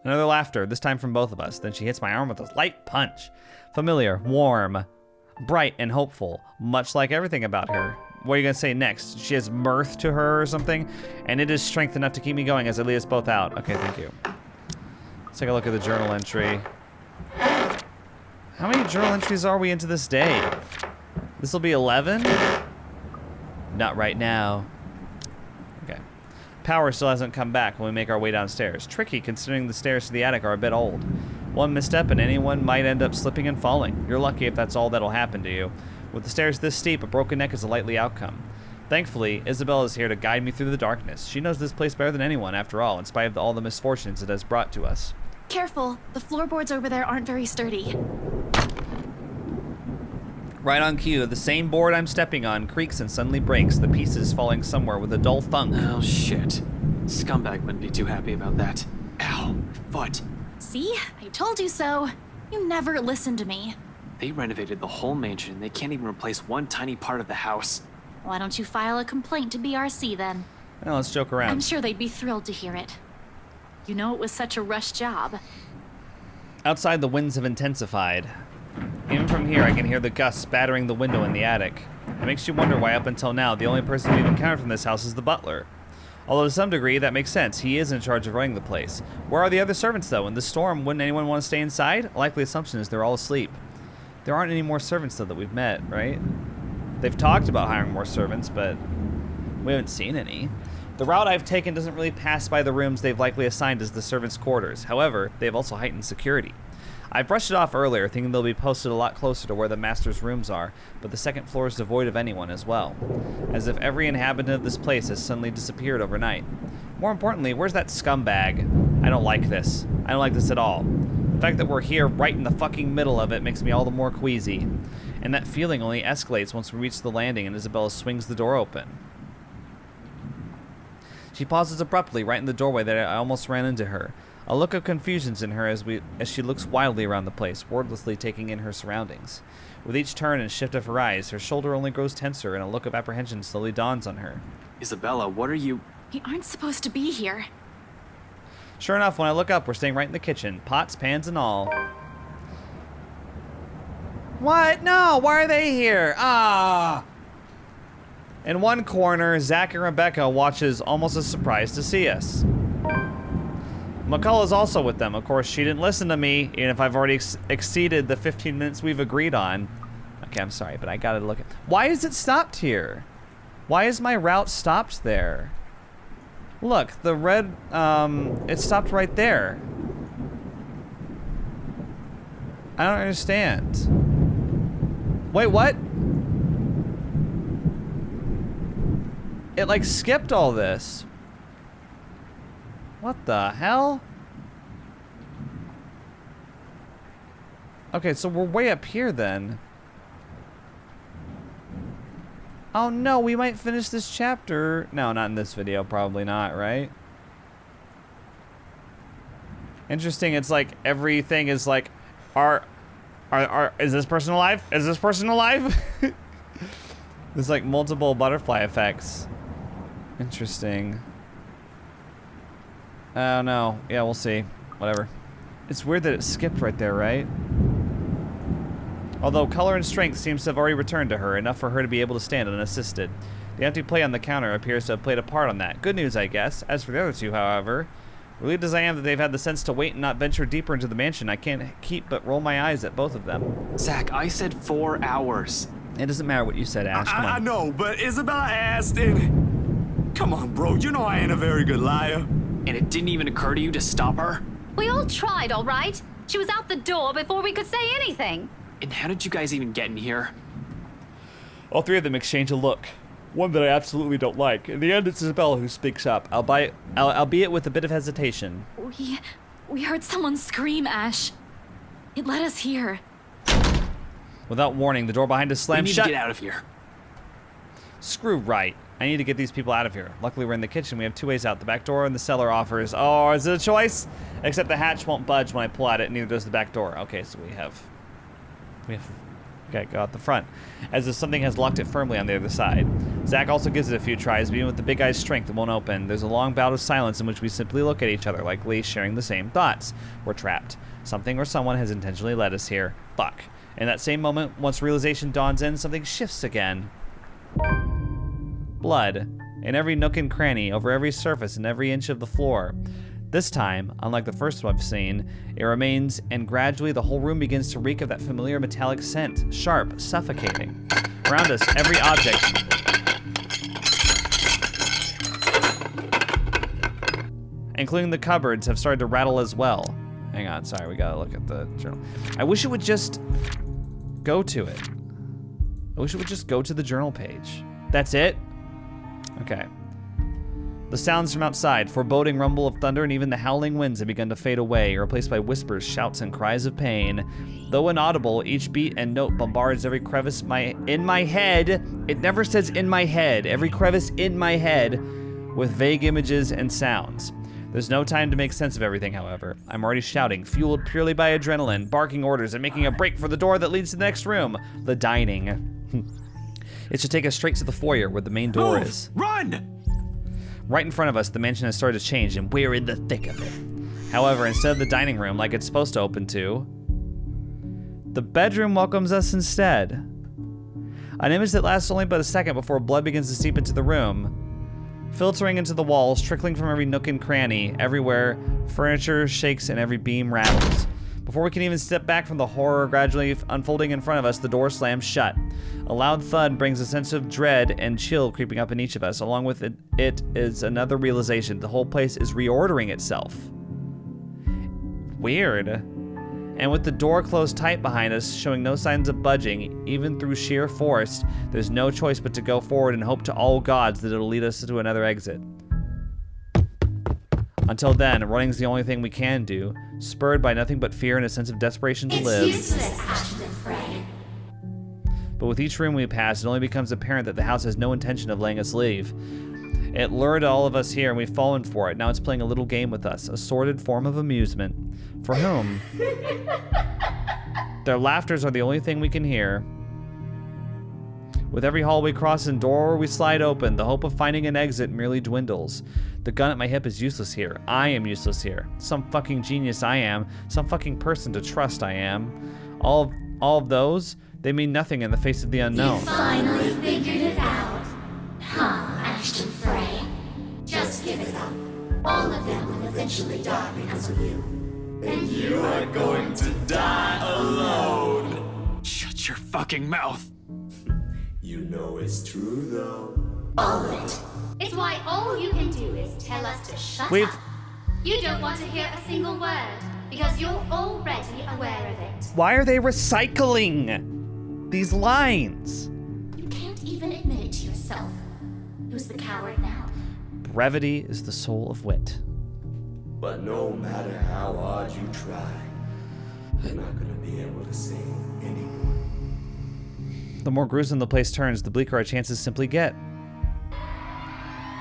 Another laughter, this time from both of us. Then she hits my arm with a light punch. Familiar, warm, bright, and hopeful, much like everything about her. What are you going to say next? She has mirth to her or something? And it is strength enough to keep me going as I lead us both out. Okay, thank you. Let's take a look at the journal entry. How many journal entries are we into this day? This will be 11? Not right now. Okay. Power still hasn't come back when we make our way downstairs. Tricky, considering the stairs to the attic are a bit old. One misstep and anyone might end up slipping and falling. You're lucky if that's all that'll happen to you. With the stairs this steep, a broken neck is a likely outcome. Thankfully, Isabel is here to guide me through the darkness. She knows this place better than anyone, after all, in spite of all the misfortunes it has brought to us. Careful, the floorboards over there aren't very sturdy. Right on cue, the same board I'm stepping on creaks and suddenly breaks, the pieces falling somewhere with a dull thunk. Oh, shit. Scumbag wouldn't be too happy about that. Ow, my foot. See? I told you so. You never listen to me. They renovated the whole mansion. They can't even replace one tiny part of the house. Why don't you file a complaint to BRC then? Well, let's joke around. I'm sure they'd be thrilled to hear it. You know it was such a rushed job. Outside, the winds have intensified. Even from here, I can hear the gusts battering the window in the attic. It makes you wonder why up until now, the only person we've encountered from this house is the butler. Although to some degree, that makes sense. He is in charge of running the place. Where are the other servants, though? In the storm, wouldn't anyone want to stay inside? A likely assumption is they're all asleep. There aren't any more servants, though, that we've met, right? They've talked about hiring more servants, but we haven't seen any. The route I've taken doesn't really pass by the rooms they've likely assigned as the servants' quarters. However, they've also heightened security. I brushed it off earlier, thinking they'll be posted a lot closer to where the master's rooms are, but the second floor is devoid of anyone as well. As if every inhabitant of this place has suddenly disappeared overnight. More importantly, where's that scumbag? I don't like this. I don't like this at all. The fact that we're here right in the fucking middle of it makes me all the more queasy. And that feeling only escalates once we reach the landing and Isabella swings the door open. She pauses abruptly right in the doorway that I almost ran into her. A look of confusion in her as she looks wildly around the place, wordlessly taking in her surroundings. With each turn and shift of her eyes, her shoulder only grows tenser and a look of apprehension slowly dawns on her. Isabella, what are you... We aren't supposed to be here. Sure enough, when I look up, we're staying right in the kitchen, pots, pans, and all. What? No, why are they here? Ah! In one corner, Zach and Rebecca watches almost as surprised to see us. McCullough is also with them. Of course, she didn't listen to me, even if I've already exceeded the 15 minutes we've agreed on. Okay, I'm sorry, but I gotta look at... Why is it stopped here? Why is my route stopped there? Look, the red, it stopped right there. I don't understand. Wait, what? It, like, skipped all this. What the hell? Okay, so we're way up here then. Oh no, we might finish this chapter. No, not in this video, probably not, right? Interesting, it's like everything is like, is this person alive? Is this person alive? There's like multiple butterfly effects. Interesting. Oh no, yeah, we'll see. Whatever. It's weird that it skipped right there, right? Although color and strength seems to have already returned to her, enough for her to be able to stand unassisted. The empty plate on the counter appears to have played a part on that. Good news, I guess. As for the other two, however, relieved as I am that they've had the sense to wait and not venture deeper into the mansion, I can't keep but roll my eyes at both of them. Zach, I said 4 hours. It doesn't matter what you said, Ash. Come on. I know, but Isabella asked and... Come on, bro. You know I ain't a very good liar. And it didn't even occur to you to stop her? We all tried, all right? She was out the door before we could say anything. And how did you guys even get in here? All three of them exchange a look. One that I absolutely don't like. In the end, it's Isabella who speaks up, albeit with a bit of hesitation. We heard someone scream, Ash. It led us here. Without warning, the door behind us slams shut. We need to get out of here. Screw right. I need to get these people out of here. Luckily, we're in the kitchen. We have 2 ways out. The back door and the cellar offers. Oh, is it a choice? Except the hatch won't budge when I pull at it, and neither does the back door. Okay, so we have okay, go out the front. As if something has locked it firmly on the other side. Zach also gives it a few tries, but even with the big guy's strength, it won't open. There's a long bout of silence in which we simply look at each other, likely sharing the same thoughts. We're trapped. Something or someone has intentionally led us here. Fuck. In that same moment, once realization dawns in, something shifts again. Blood. In every nook and cranny, over every surface, and every inch of the floor. This time, unlike the first one I've seen, it remains, and gradually the whole room begins to reek of that familiar metallic scent. Sharp, suffocating. Around us, every object... including the cupboards, have started to rattle as well. Hang on, sorry, we gotta look at the journal. I wish it would just go to it. I wish it would just go to the journal page. That's it? Okay. The sounds from outside, foreboding rumble of thunder, and even the howling winds have begun to fade away, replaced by whispers, shouts, and cries of pain. Though inaudible, each beat and note bombards every crevice in my head. It never says in my head. Every crevice in my head with vague images and sounds. There's no time to make sense of everything, however. I'm already shouting, fueled purely by adrenaline, barking orders, and making a break for the door that leads to the next room, the dining. It should take us straight to the foyer where the main door is. Run! Right in front of us, the mansion has started to change, and we're in the thick of it. However, instead of the dining room like it's supposed to open to, the bedroom welcomes us instead. An image that lasts only but a second before blood begins to seep into the room, filtering into the walls, trickling from every nook and cranny, everywhere, furniture shakes and every beam rattles. Before we can even step back from the horror gradually unfolding in front of us, the door slams shut. A loud thud brings a sense of dread and chill creeping up in each of us. Along with it is another realization. The whole place is reordering itself. Weird. And with the door closed tight behind us, showing no signs of budging, even through sheer force, there's no choice but to go forward and hope to all gods that it'll lead us to another exit. Until then, running's the only thing we can do, spurred by nothing but fear and a sense of desperation to live. It's useless, Ashton Frey. But with each room we pass, it only becomes apparent that the house has no intention of letting us leave. It lured all of us here and we've fallen for it. Now it's playing a little game with us, a sordid form of amusement. For whom? Their laughters are the only thing we can hear. With every hall we cross and door we slide open, the hope of finding an exit merely dwindles. The gun at my hip is useless here. I am useless here. Some fucking genius I am. Some fucking person to trust I am. All of those, They mean nothing in the face of the unknown. You finally figured it out. Huh, Ashton Frey? Just give it up. All of them will eventually die because of you. And you are going to die alone. Shut your fucking mouth. You know it's true, though. All of it. It's why all you can do is tell us to shut We've- up. You don't want to hear a single word because you're already aware of it. Why are they recycling these lines? You can't even admit it to yourself. Who's the coward now? Brevity is the soul of wit. But no matter how hard you try, you're not gonna be able to say anymore. The more gruesome the place turns, the bleaker our chances simply get.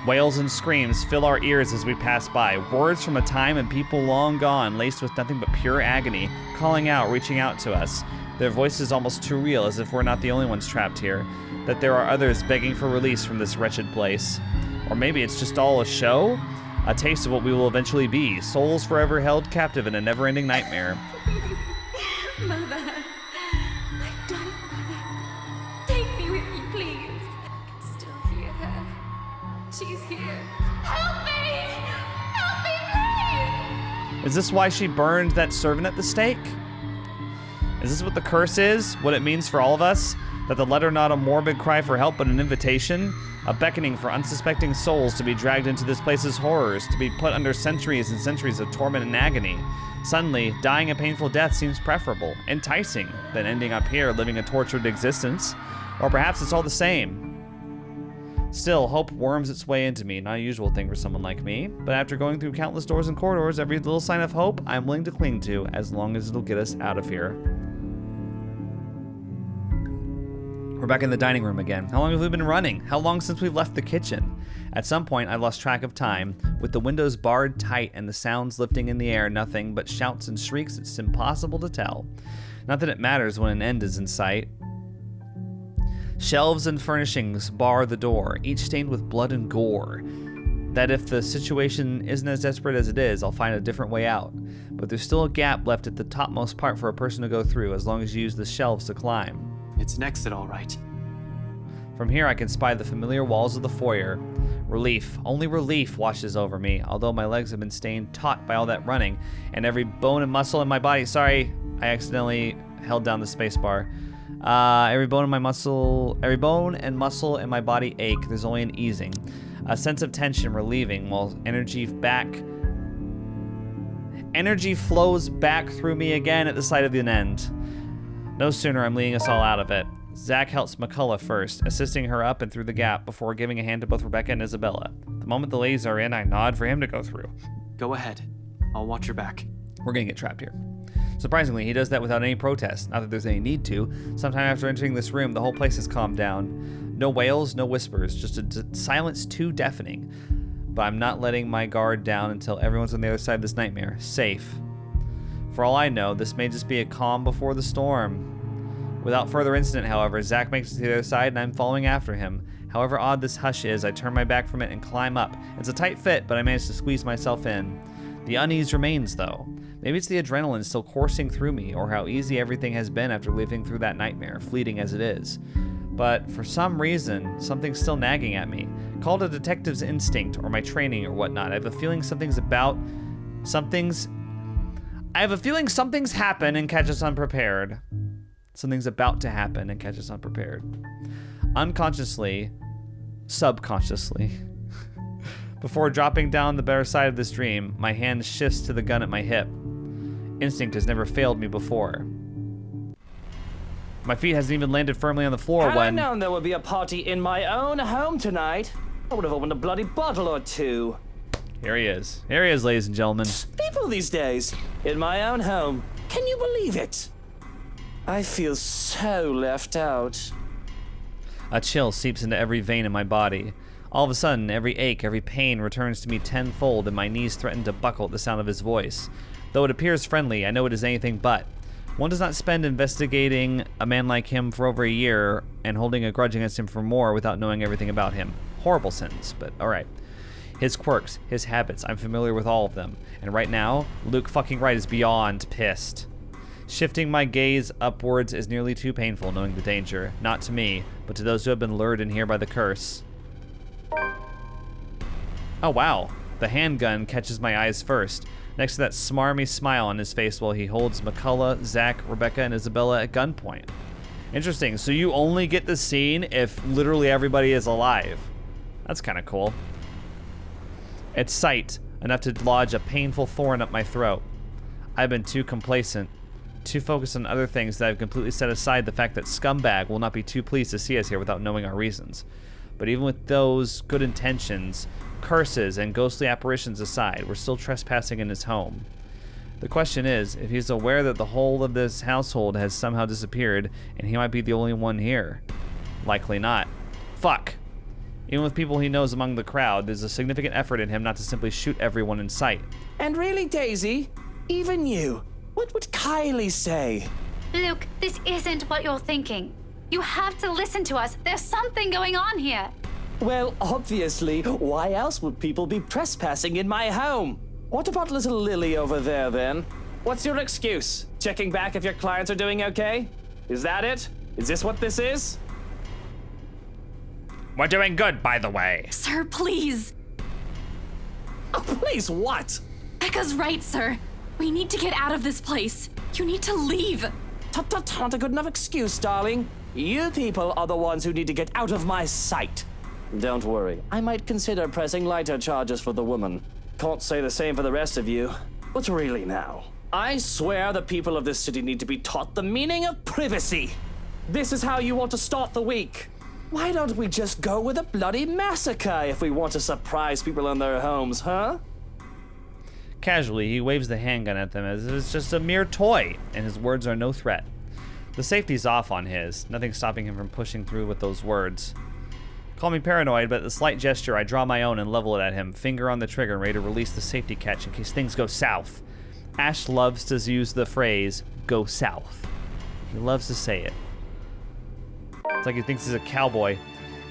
Wails and screams fill our ears as we pass by, words from a time and people long gone, laced with nothing but pure agony, calling out, reaching out to us. Their voices almost too real, as if we're not the only ones trapped here, that there are others begging for release from this wretched place. Or maybe it's just all a show? A taste of what we will eventually be, souls forever held captive in a never-ending nightmare. Mother. I've done it, Mother. Take me with you, please. I can still hear her. She's here. Help me! Help me, please! Is this why she burned that servant at the stake? Is this what the curse is? What it means for all of us? That the letter not a morbid cry for help, but an invitation? A beckoning for unsuspecting souls to be dragged into this place's horrors, to be put under centuries and centuries of torment and agony. Suddenly, dying a painful death seems preferable, enticing, than ending up here living a tortured existence. Or perhaps it's all the same. Still, hope worms its way into me, not a usual thing for someone like me. But after going through countless doors and corridors, every little sign of hope I'm willing to cling to, as long as it'll get us out of here. We're back in the dining room again. How long have we been running? How long since we've left the kitchen? At some point, I lost track of time. With the windows barred tight and the sounds lifting in the air, nothing but shouts and shrieks, it's impossible to tell. Not that it matters when an end is in sight. Shelves and furnishings bar the door, each stained with blood and gore. That if the situation isn't as desperate as it is, I'll find a different way out. But there's still a gap left at the topmost part for a person to go through, as long as you use the shelves to climb. It's an exit, all right. From here, I can spy the familiar walls of the foyer. Relief, only relief washes over me, although my legs have been stained taut by all that running, and every bone and muscle in my body. Sorry, I accidentally held down the space bar. Every bone and muscle in my body ache. There's only an easing, a sense of tension relieving, while energy flows back through me again at the sight of an end. No sooner I'm leading us all out of it. Zach helps McCullough first, assisting her up and through the gap before giving a hand to both Rebecca and Isabella. The moment the ladies are in, I nod for him to go through. Go ahead. I'll watch your back. We're gonna get trapped here. Surprisingly, he does that without any protest. Not that there's any need to. Sometime after entering this room, the whole place has calmed down. No wails, no whispers, just a silence too deafening. But I'm not letting my guard down until everyone's on the other side of this nightmare, safe. For all I know, this may just be a calm before the storm. Without further incident, however, Zach makes it to the other side and I'm following after him. However odd this hush is, I turn my back from it and climb up. It's a tight fit, but I manage to squeeze myself in. The unease remains, though. Maybe it's the adrenaline still coursing through me, or how easy everything has been after living through that nightmare, fleeting as it is. But for some reason, something's still nagging at me. Call it a detective's instinct, or my training, or whatnot. I have a feeling something's happen and catch us unprepared. Something's about to happen and catch us unprepared. Unconsciously, subconsciously, before dropping down the better side of this dream, my hand shifts to the gun at my hip. Instinct has never failed me before. My feet hasn't even landed firmly on the floor Had I when... known there would be a party in my own home tonight, I would have opened a bloody bottle or two. Here he is. Here he is, ladies and gentlemen. People these days, in my own home. Can you believe it? I feel so left out. A chill seeps into every vein in my body. All of a sudden, every ache, every pain returns to me tenfold, and my knees threaten to buckle at the sound of his voice. Though it appears friendly, I know it is anything but. One does not spend investigating a man like him for over a year and holding a grudge against him for more without knowing everything about him. Horrible sentence, but alright. His quirks, his habits, I'm familiar with all of them. And right now, Luke fucking Wright is beyond pissed. Shifting my gaze upwards is nearly too painful, knowing the danger. Not to me, but to those who have been lured in here by the curse. Oh, wow. The handgun catches my eyes first, next to that smarmy smile on his face while he holds McCullough, Zach, Rebecca, and Isabella at gunpoint. Interesting. So you only get the scene if literally everybody is alive. That's kind of cool. It's sight, enough to lodge a painful thorn up my throat. I've been too complacent, too focused on other things that I've completely set aside the fact that Scumbag will not be too pleased to see us here without knowing our reasons. But even with those good intentions, curses, and ghostly apparitions aside, we're still trespassing in his home. The question is, if he's aware that the whole of this household has somehow disappeared, and he might be the only one here. Likely not. Fuck. Even with people he knows among the crowd, there's a significant effort in him not to simply shoot everyone in sight. And really, Daisy, even you, what would Kylie say? Luke, this isn't what you're thinking. You have to listen to us. There's something going on here. Well, obviously, why else would people be trespassing in my home? What about little Lily over there, then? What's your excuse? Checking back if your clients are doing okay? Is that it? Is this what this is? We're doing good, by the way. Sir, please. Oh, please, what? Becca's right, sir. We need to get out of this place. You need to leave. Tut, not a good enough excuse, darling. You people are the ones who need to get out of my sight. Don't worry, I might consider pressing lighter charges for the woman. Can't say the same for the rest of you. But really now, I swear the people of this city need to be taught the meaning of privacy. This is how you want to start the week. Why don't we just go with a bloody massacre if we want to surprise people in their homes, huh? Casually, he waves the handgun at them as if it's just a mere toy, and his words are no threat. The safety's off on his, nothing stopping him from pushing through with those words. Call me paranoid, but at the slight gesture, I draw my own and level it at him, finger on the trigger, ready to release the safety catch in case things go south. Ash loves to use the phrase, go south. He loves to say it. It's like he thinks he's a cowboy.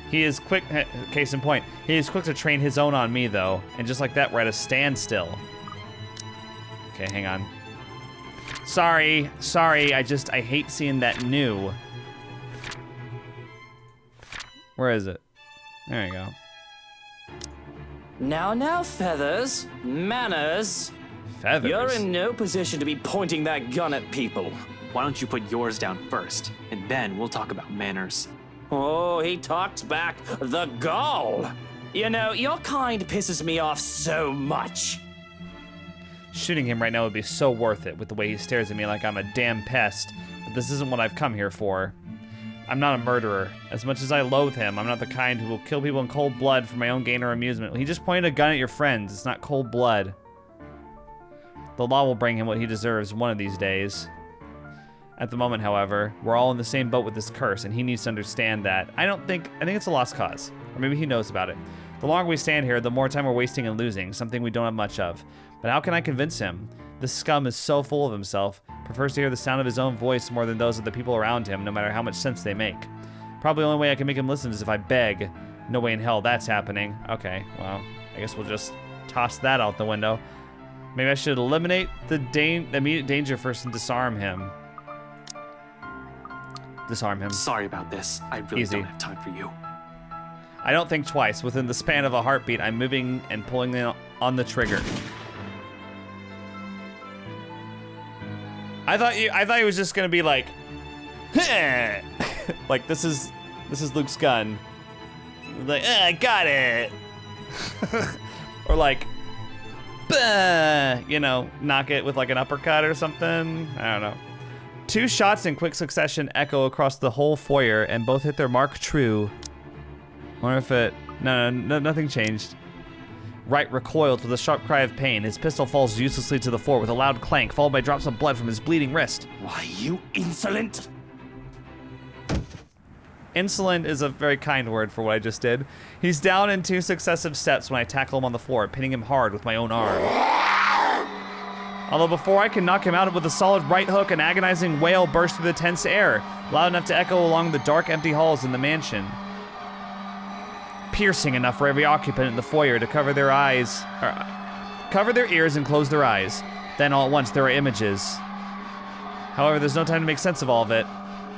He is quick, case in point, he is quick to train his own on me, though, and just like that, we're at a standstill. Okay, hang on. Sorry, I hate seeing that new. Where is it? There you go. Now, Feathers. Manners. Feathers? You're in no position to be pointing that gun at people. Why don't you put yours down first, and then we'll talk about manners. Oh, he talks back. The gall. You know, your kind pisses me off so much. Shooting him right now would be so worth it with the way he stares at me like I'm a damn pest, but this isn't what I've come here for. I'm not a murderer. As much as I loathe him, I'm not the kind who will kill people in cold blood for my own gain or amusement. He just pointed a gun at your friends. It's not cold blood. The law will bring him what he deserves one of these days. At the moment, however, we're all in the same boat with this curse, and he needs to understand that. I think it's a lost cause. Or maybe he knows about it. The longer we stand here, the more time we're wasting and losing, something we don't have much of. But how can I convince him? This scum is so full of himself, prefers to hear the sound of his own voice more than those of the people around him, no matter how much sense they make. Probably the only way I can make him listen is if I beg. No way in hell that's happening. Okay, well, I guess we'll just toss that out the window. Maybe I should eliminate the immediate danger first and disarm him. Disarm him. Sorry about this. I really Easy. don't have time for you. I don't think twice. Within the span of a heartbeat, I'm moving and pulling on the trigger. I thought he was just gonna be like, like this is Luke's gun. Like, I got it. Or like, you know, knock it with like an uppercut or something. I don't know. Two shots in quick succession echo across the whole foyer, and both hit their mark true. Wonder if it... No, nothing changed. Wright recoils with a sharp cry of pain. His pistol falls uselessly to the floor with a loud clank, followed by drops of blood from his bleeding wrist. Why, you insolent! Insolent is a very kind word for what I just did. He's down in 2 successive steps when I tackle him on the floor, pinning him hard with my own arm. Although before I can knock him out with a solid right hook, an agonizing wail bursts through the tense air, loud enough to echo along the dark, empty halls in the mansion. Piercing enough for every occupant in the foyer to cover their eyes, cover their ears and close their eyes. Then all at once there are images. However, there's no time to make sense of all of it.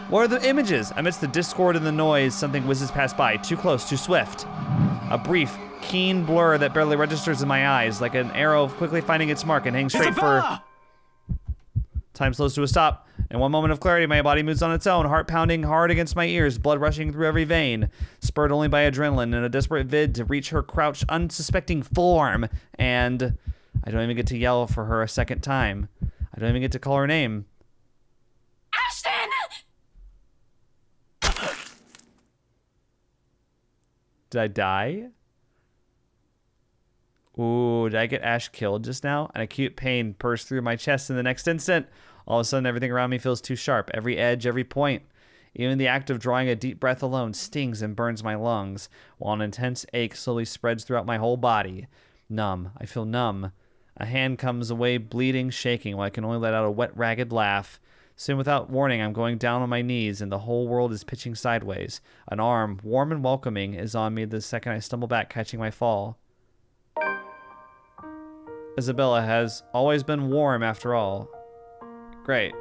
What are the images? Amidst the discord and the noise, something whizzes past by, too close, too swift. A brief, keen blur that barely registers in my eyes, like an arrow quickly finding its mark and hanging straight for... Time slows to a stop. In one moment of clarity, my body moves on its own, heart pounding hard against my ears, blood rushing through every vein, spurred only by adrenaline and a desperate vid to reach her crouched, unsuspecting form. And I don't even get to yell for her a second time. I don't even get to call her name. Ashton! Did I die? Ooh, did I get Ash killed just now? An acute pain burst through my chest in the next instant. All of a sudden, everything around me feels too sharp. Every edge, every point. Even the act of drawing a deep breath alone stings and burns my lungs, while an intense ache slowly spreads throughout my whole body. Numb. I feel numb. A hand comes away bleeding, shaking, while I can only let out a wet, ragged laugh. Soon, without warning, I'm going down on my knees, and the whole world is pitching sideways. An arm, warm and welcoming, is on me the second I stumble back, catching my fall. Isabella has always been warm, after all. Great.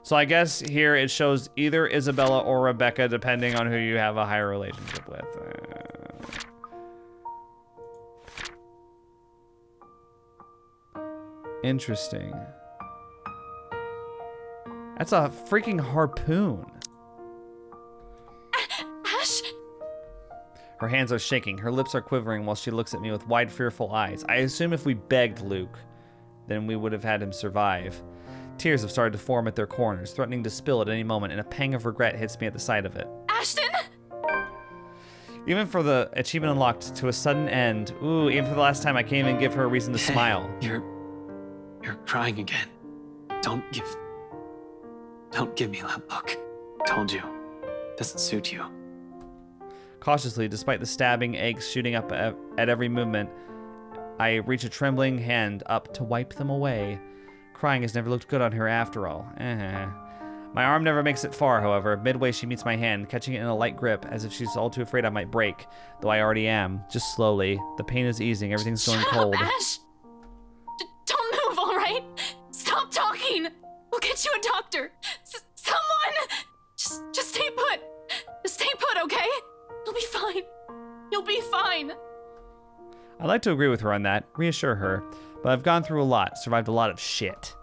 So I guess here it shows either Isabella or Rebecca, depending on who you have a higher relationship with. Interesting. That's a freaking harpoon. Ash? Her hands are shaking, her lips are quivering while she looks at me with wide, fearful eyes. I assume if we begged Luke, then we would have had him survive. Tears have started to form at their corners, threatening to spill at any moment, and a pang of regret hits me at the sight of it. Ashton? Even for the achievement unlocked to a sudden end, ooh, even for the last time, I can't even give her a reason to smile. You're crying again. Don't give me that look. Told you. Doesn't suit you. Cautiously, despite the stabbing aches shooting up at every movement, I reach a trembling hand up to wipe them away. Crying has never looked good on her after all. My arm never makes it far, however. Midway, she meets my hand, catching it in a light grip, as if she's all too afraid I might break, though I already am. Just slowly. The pain is easing. Everything's going cold. Shut up, Ash! Don't move, all right? Stop talking! We'll get you a doctor. Someone! Just stay put. Just stay put, okay? You'll be fine. You'll be fine. I'd like to agree with her on that, reassure her, but I've gone through a lot, survived a lot of shit.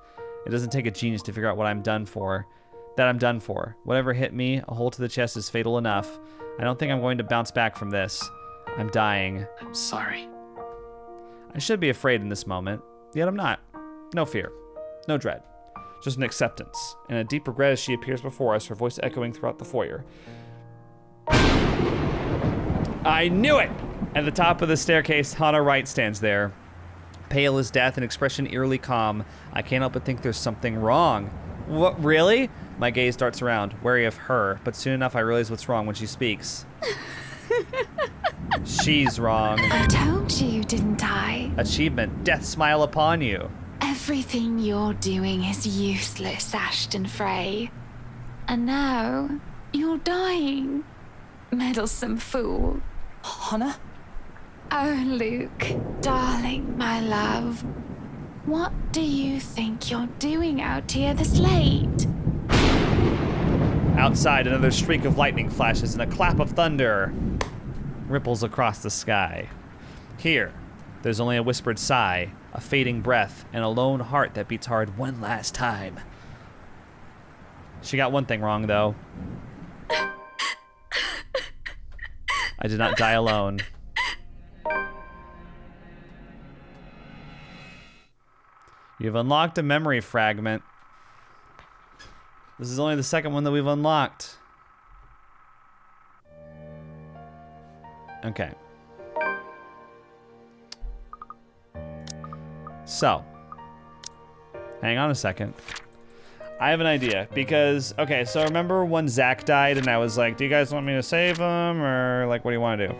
It doesn't take a genius to figure out what I'm done for. Whatever hit me, a hole to the chest is fatal enough. I don't think I'm going to bounce back from this. I'm dying. I'm sorry. I should be afraid in this moment, yet I'm not. No fear. No dread. Just an acceptance, and a deep regret as she appears before us, her voice echoing throughout the foyer. I knew it! At the top of the staircase, Hannah Wright stands there. Pale as death, an expression eerily calm. I can't help but think there's something wrong. What, really? My gaze darts around, wary of her, but soon enough I realize what's wrong when she speaks. She's wrong. I told you, didn't I? Achievement, death smile upon you. Everything you're doing is useless, Ashton Frey. And now, you're dying. Meddlesome fool. Hannah? Oh, Luke, darling, my love. What do you think you're doing out here this late? Outside, another streak of lightning flashes and a clap of thunder ripples across the sky. Here, there's only a whispered sigh, a fading breath, and a lone heart that beats hard one last time. She got one thing wrong, though. I did not die alone. You've unlocked a memory fragment. This is only the second one that we've unlocked. Okay. So, hang on a second. I have an idea because, okay, so remember when Zach died and I was like, do you guys want me to save him or like, what do you want to do?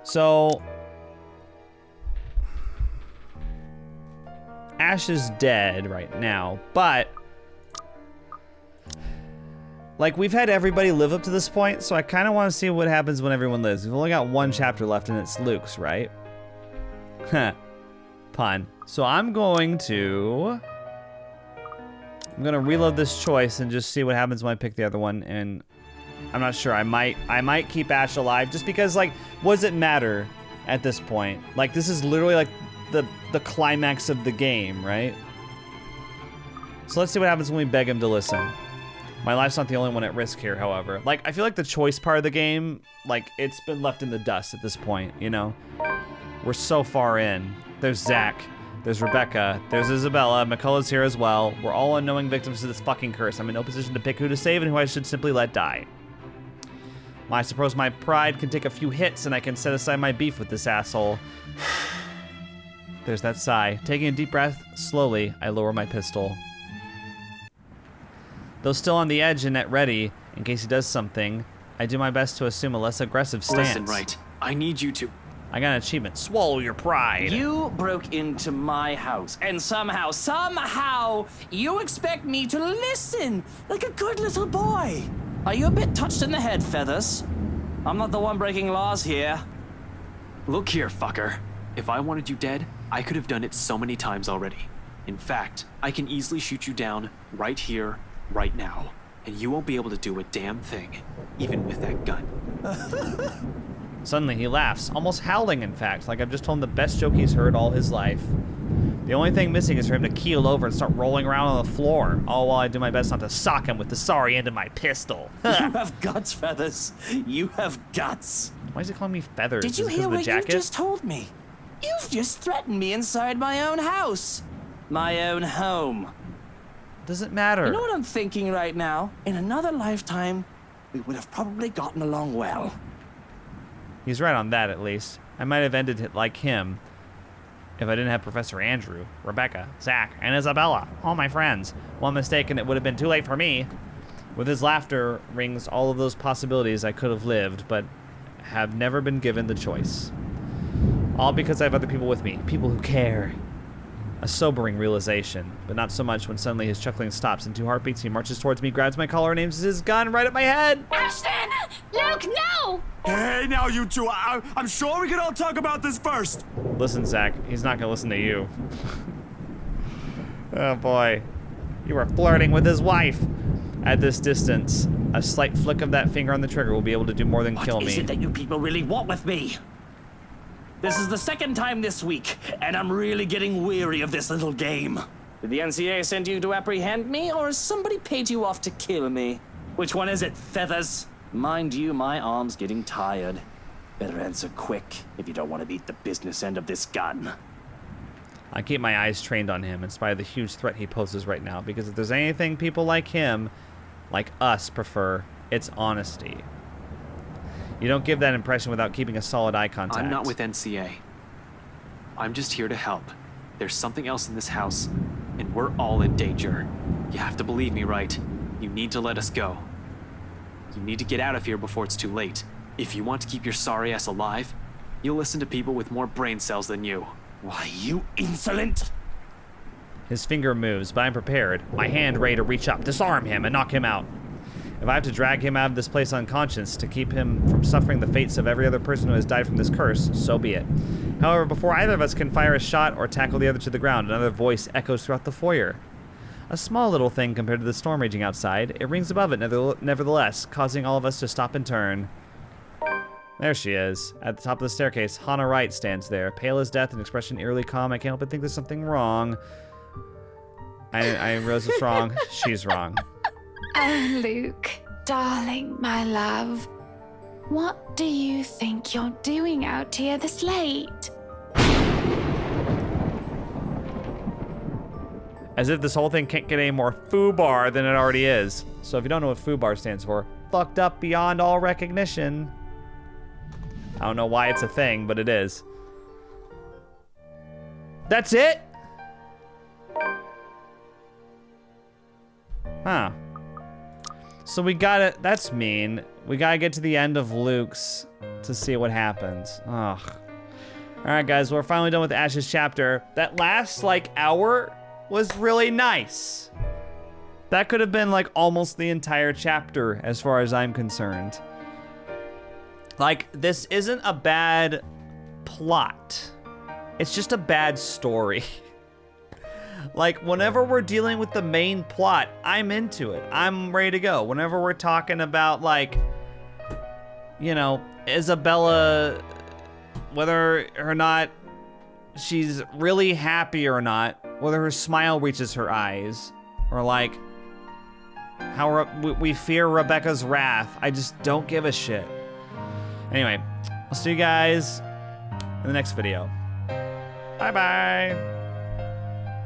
So, Ash is dead right now, but like we've had everybody live up to this point, so I kind of want to see what happens when everyone lives. We've only got one chapter left and it's Luke's, right? Huh. Pun. So I'm going to I'm gonna reload this choice and just see what happens when I pick the other one. And I'm not sure. I might keep Ash alive just because, like, what does it matter at this point? Like, this is literally like the climax of the game, right? So let's see what happens when we beg him to listen. My life's not the only one at risk here, however. Like, I feel like the choice part of the game, like, it's been left in the dust at this point, you know? We're so far in. There's Zach. There's Rebecca. There's Isabella. McCullough's here as well. We're all unknowing victims to this fucking curse. I'm in no position to pick who to save and who I should simply let die. Well, I suppose my pride can take a few hits and I can set aside my beef with this asshole. There's that sigh. Taking a deep breath, slowly, I lower my pistol. Though still on the edge and at ready, in case he does something, I do my best to assume a less aggressive stance. Listen, right. I need you to... I got an achievement. Swallow your pride. You broke into my house, and somehow, you expect me to listen like a good little boy. Are you a bit touched in the head, Feathers? I'm not the one breaking laws here. Look here, fucker. If I wanted you dead, I could have done it so many times already. In fact, I can easily shoot you down right here, right now. And you won't be able to do a damn thing, even with that gun. Suddenly he laughs, almost howling in fact, like I've just told him the best joke he's heard all his life. The only thing missing is for him to keel over and start rolling around on the floor, all while I do my best not to sock him with the sorry end of my pistol. You have guts, Feathers. You have guts. Why is he calling me Feathers? Did you hear what you just told me? You've just threatened me inside my own house. My own home. Doesn't matter. You know what I'm thinking right now? In another lifetime, we would have probably gotten along well. He's right on that, at least. I might have ended it like him if I didn't have Professor Andrew, Rebecca, Zach, and Isabella, all my friends. One mistake and it would have been too late for me. With his laughter rings all of those possibilities I could have lived, but have never been given the choice. All because I have other people with me, people who care. A sobering realization, but not so much when suddenly his chuckling stops. In 2 heartbeats, he marches towards me, grabs my collar, and aims his gun right at my head. Ashton! Luke, no! Hey, now you two, I'm sure we can all talk about this first. Listen, Zach, he's not gonna listen to you. Oh boy. You were flirting with his wife. At this distance, a slight flick of that finger on the trigger will be able to do more than kill me. What is it that you people really want with me? This is the second time this week, and I'm really getting weary of this little game. Did the NCA send you to apprehend me, or has somebody paid you off to kill me? Which one is it, Feathers? Mind you, my arm's getting tired. Better answer quick if you don't want to beat the business end of this gun. I keep my eyes trained on him in spite of the huge threat he poses right now, because if there's anything people like him, like us, prefer, it's honesty. You don't give that impression without keeping a solid eye contact. I'm not with NCA. I'm just here to help. There's something else in this house, and we're all in danger. You have to believe me, right? You need to let us go. You need to get out of here before it's too late. If you want to keep your sorry ass alive, you'll listen to people with more brain cells than you. Why, you insolent! His finger moves, but I'm prepared. My hand ready to reach up, disarm him, and knock him out. If I have to drag him out of this place unconscious to keep him from suffering the fates of every other person who has died from this curse, so be it. However, before either of us can fire a shot or tackle the other to the ground, another voice echoes throughout the foyer. A small little thing compared to the storm raging outside, it rings above it nevertheless, causing all of us to stop and turn. There she is. At the top of the staircase, Hannah Wright stands there, pale as death, an expression eerily calm. I can't help but think there's something wrong. I realize it's wrong. She's wrong. Oh, Luke, darling, my love. What do you think you're doing out here this late? As if this whole thing can't get any more foobar than it already is. So if you don't know what foobar stands for, fucked up beyond all recognition. I don't know why it's a thing, but it is. That's it? Huh. So we gotta, that's mean. We gotta get to the end of Luke's to see what happens. Ugh. All right, guys, we're finally done with Ash's chapter. That last, like, hour was really nice. That could have been, like, almost the entire chapter as far as I'm concerned. Like, this isn't a bad plot. It's just a bad story. Like, whenever we're dealing with the main plot, I'm into it. I'm ready to go. Whenever we're talking about, like, you know, Isabella, whether or not she's really happy or not, whether her smile reaches her eyes, or like how we fear Rebecca's wrath, I just don't give a shit. Anyway, I'll see you guys in the next video. Bye-bye.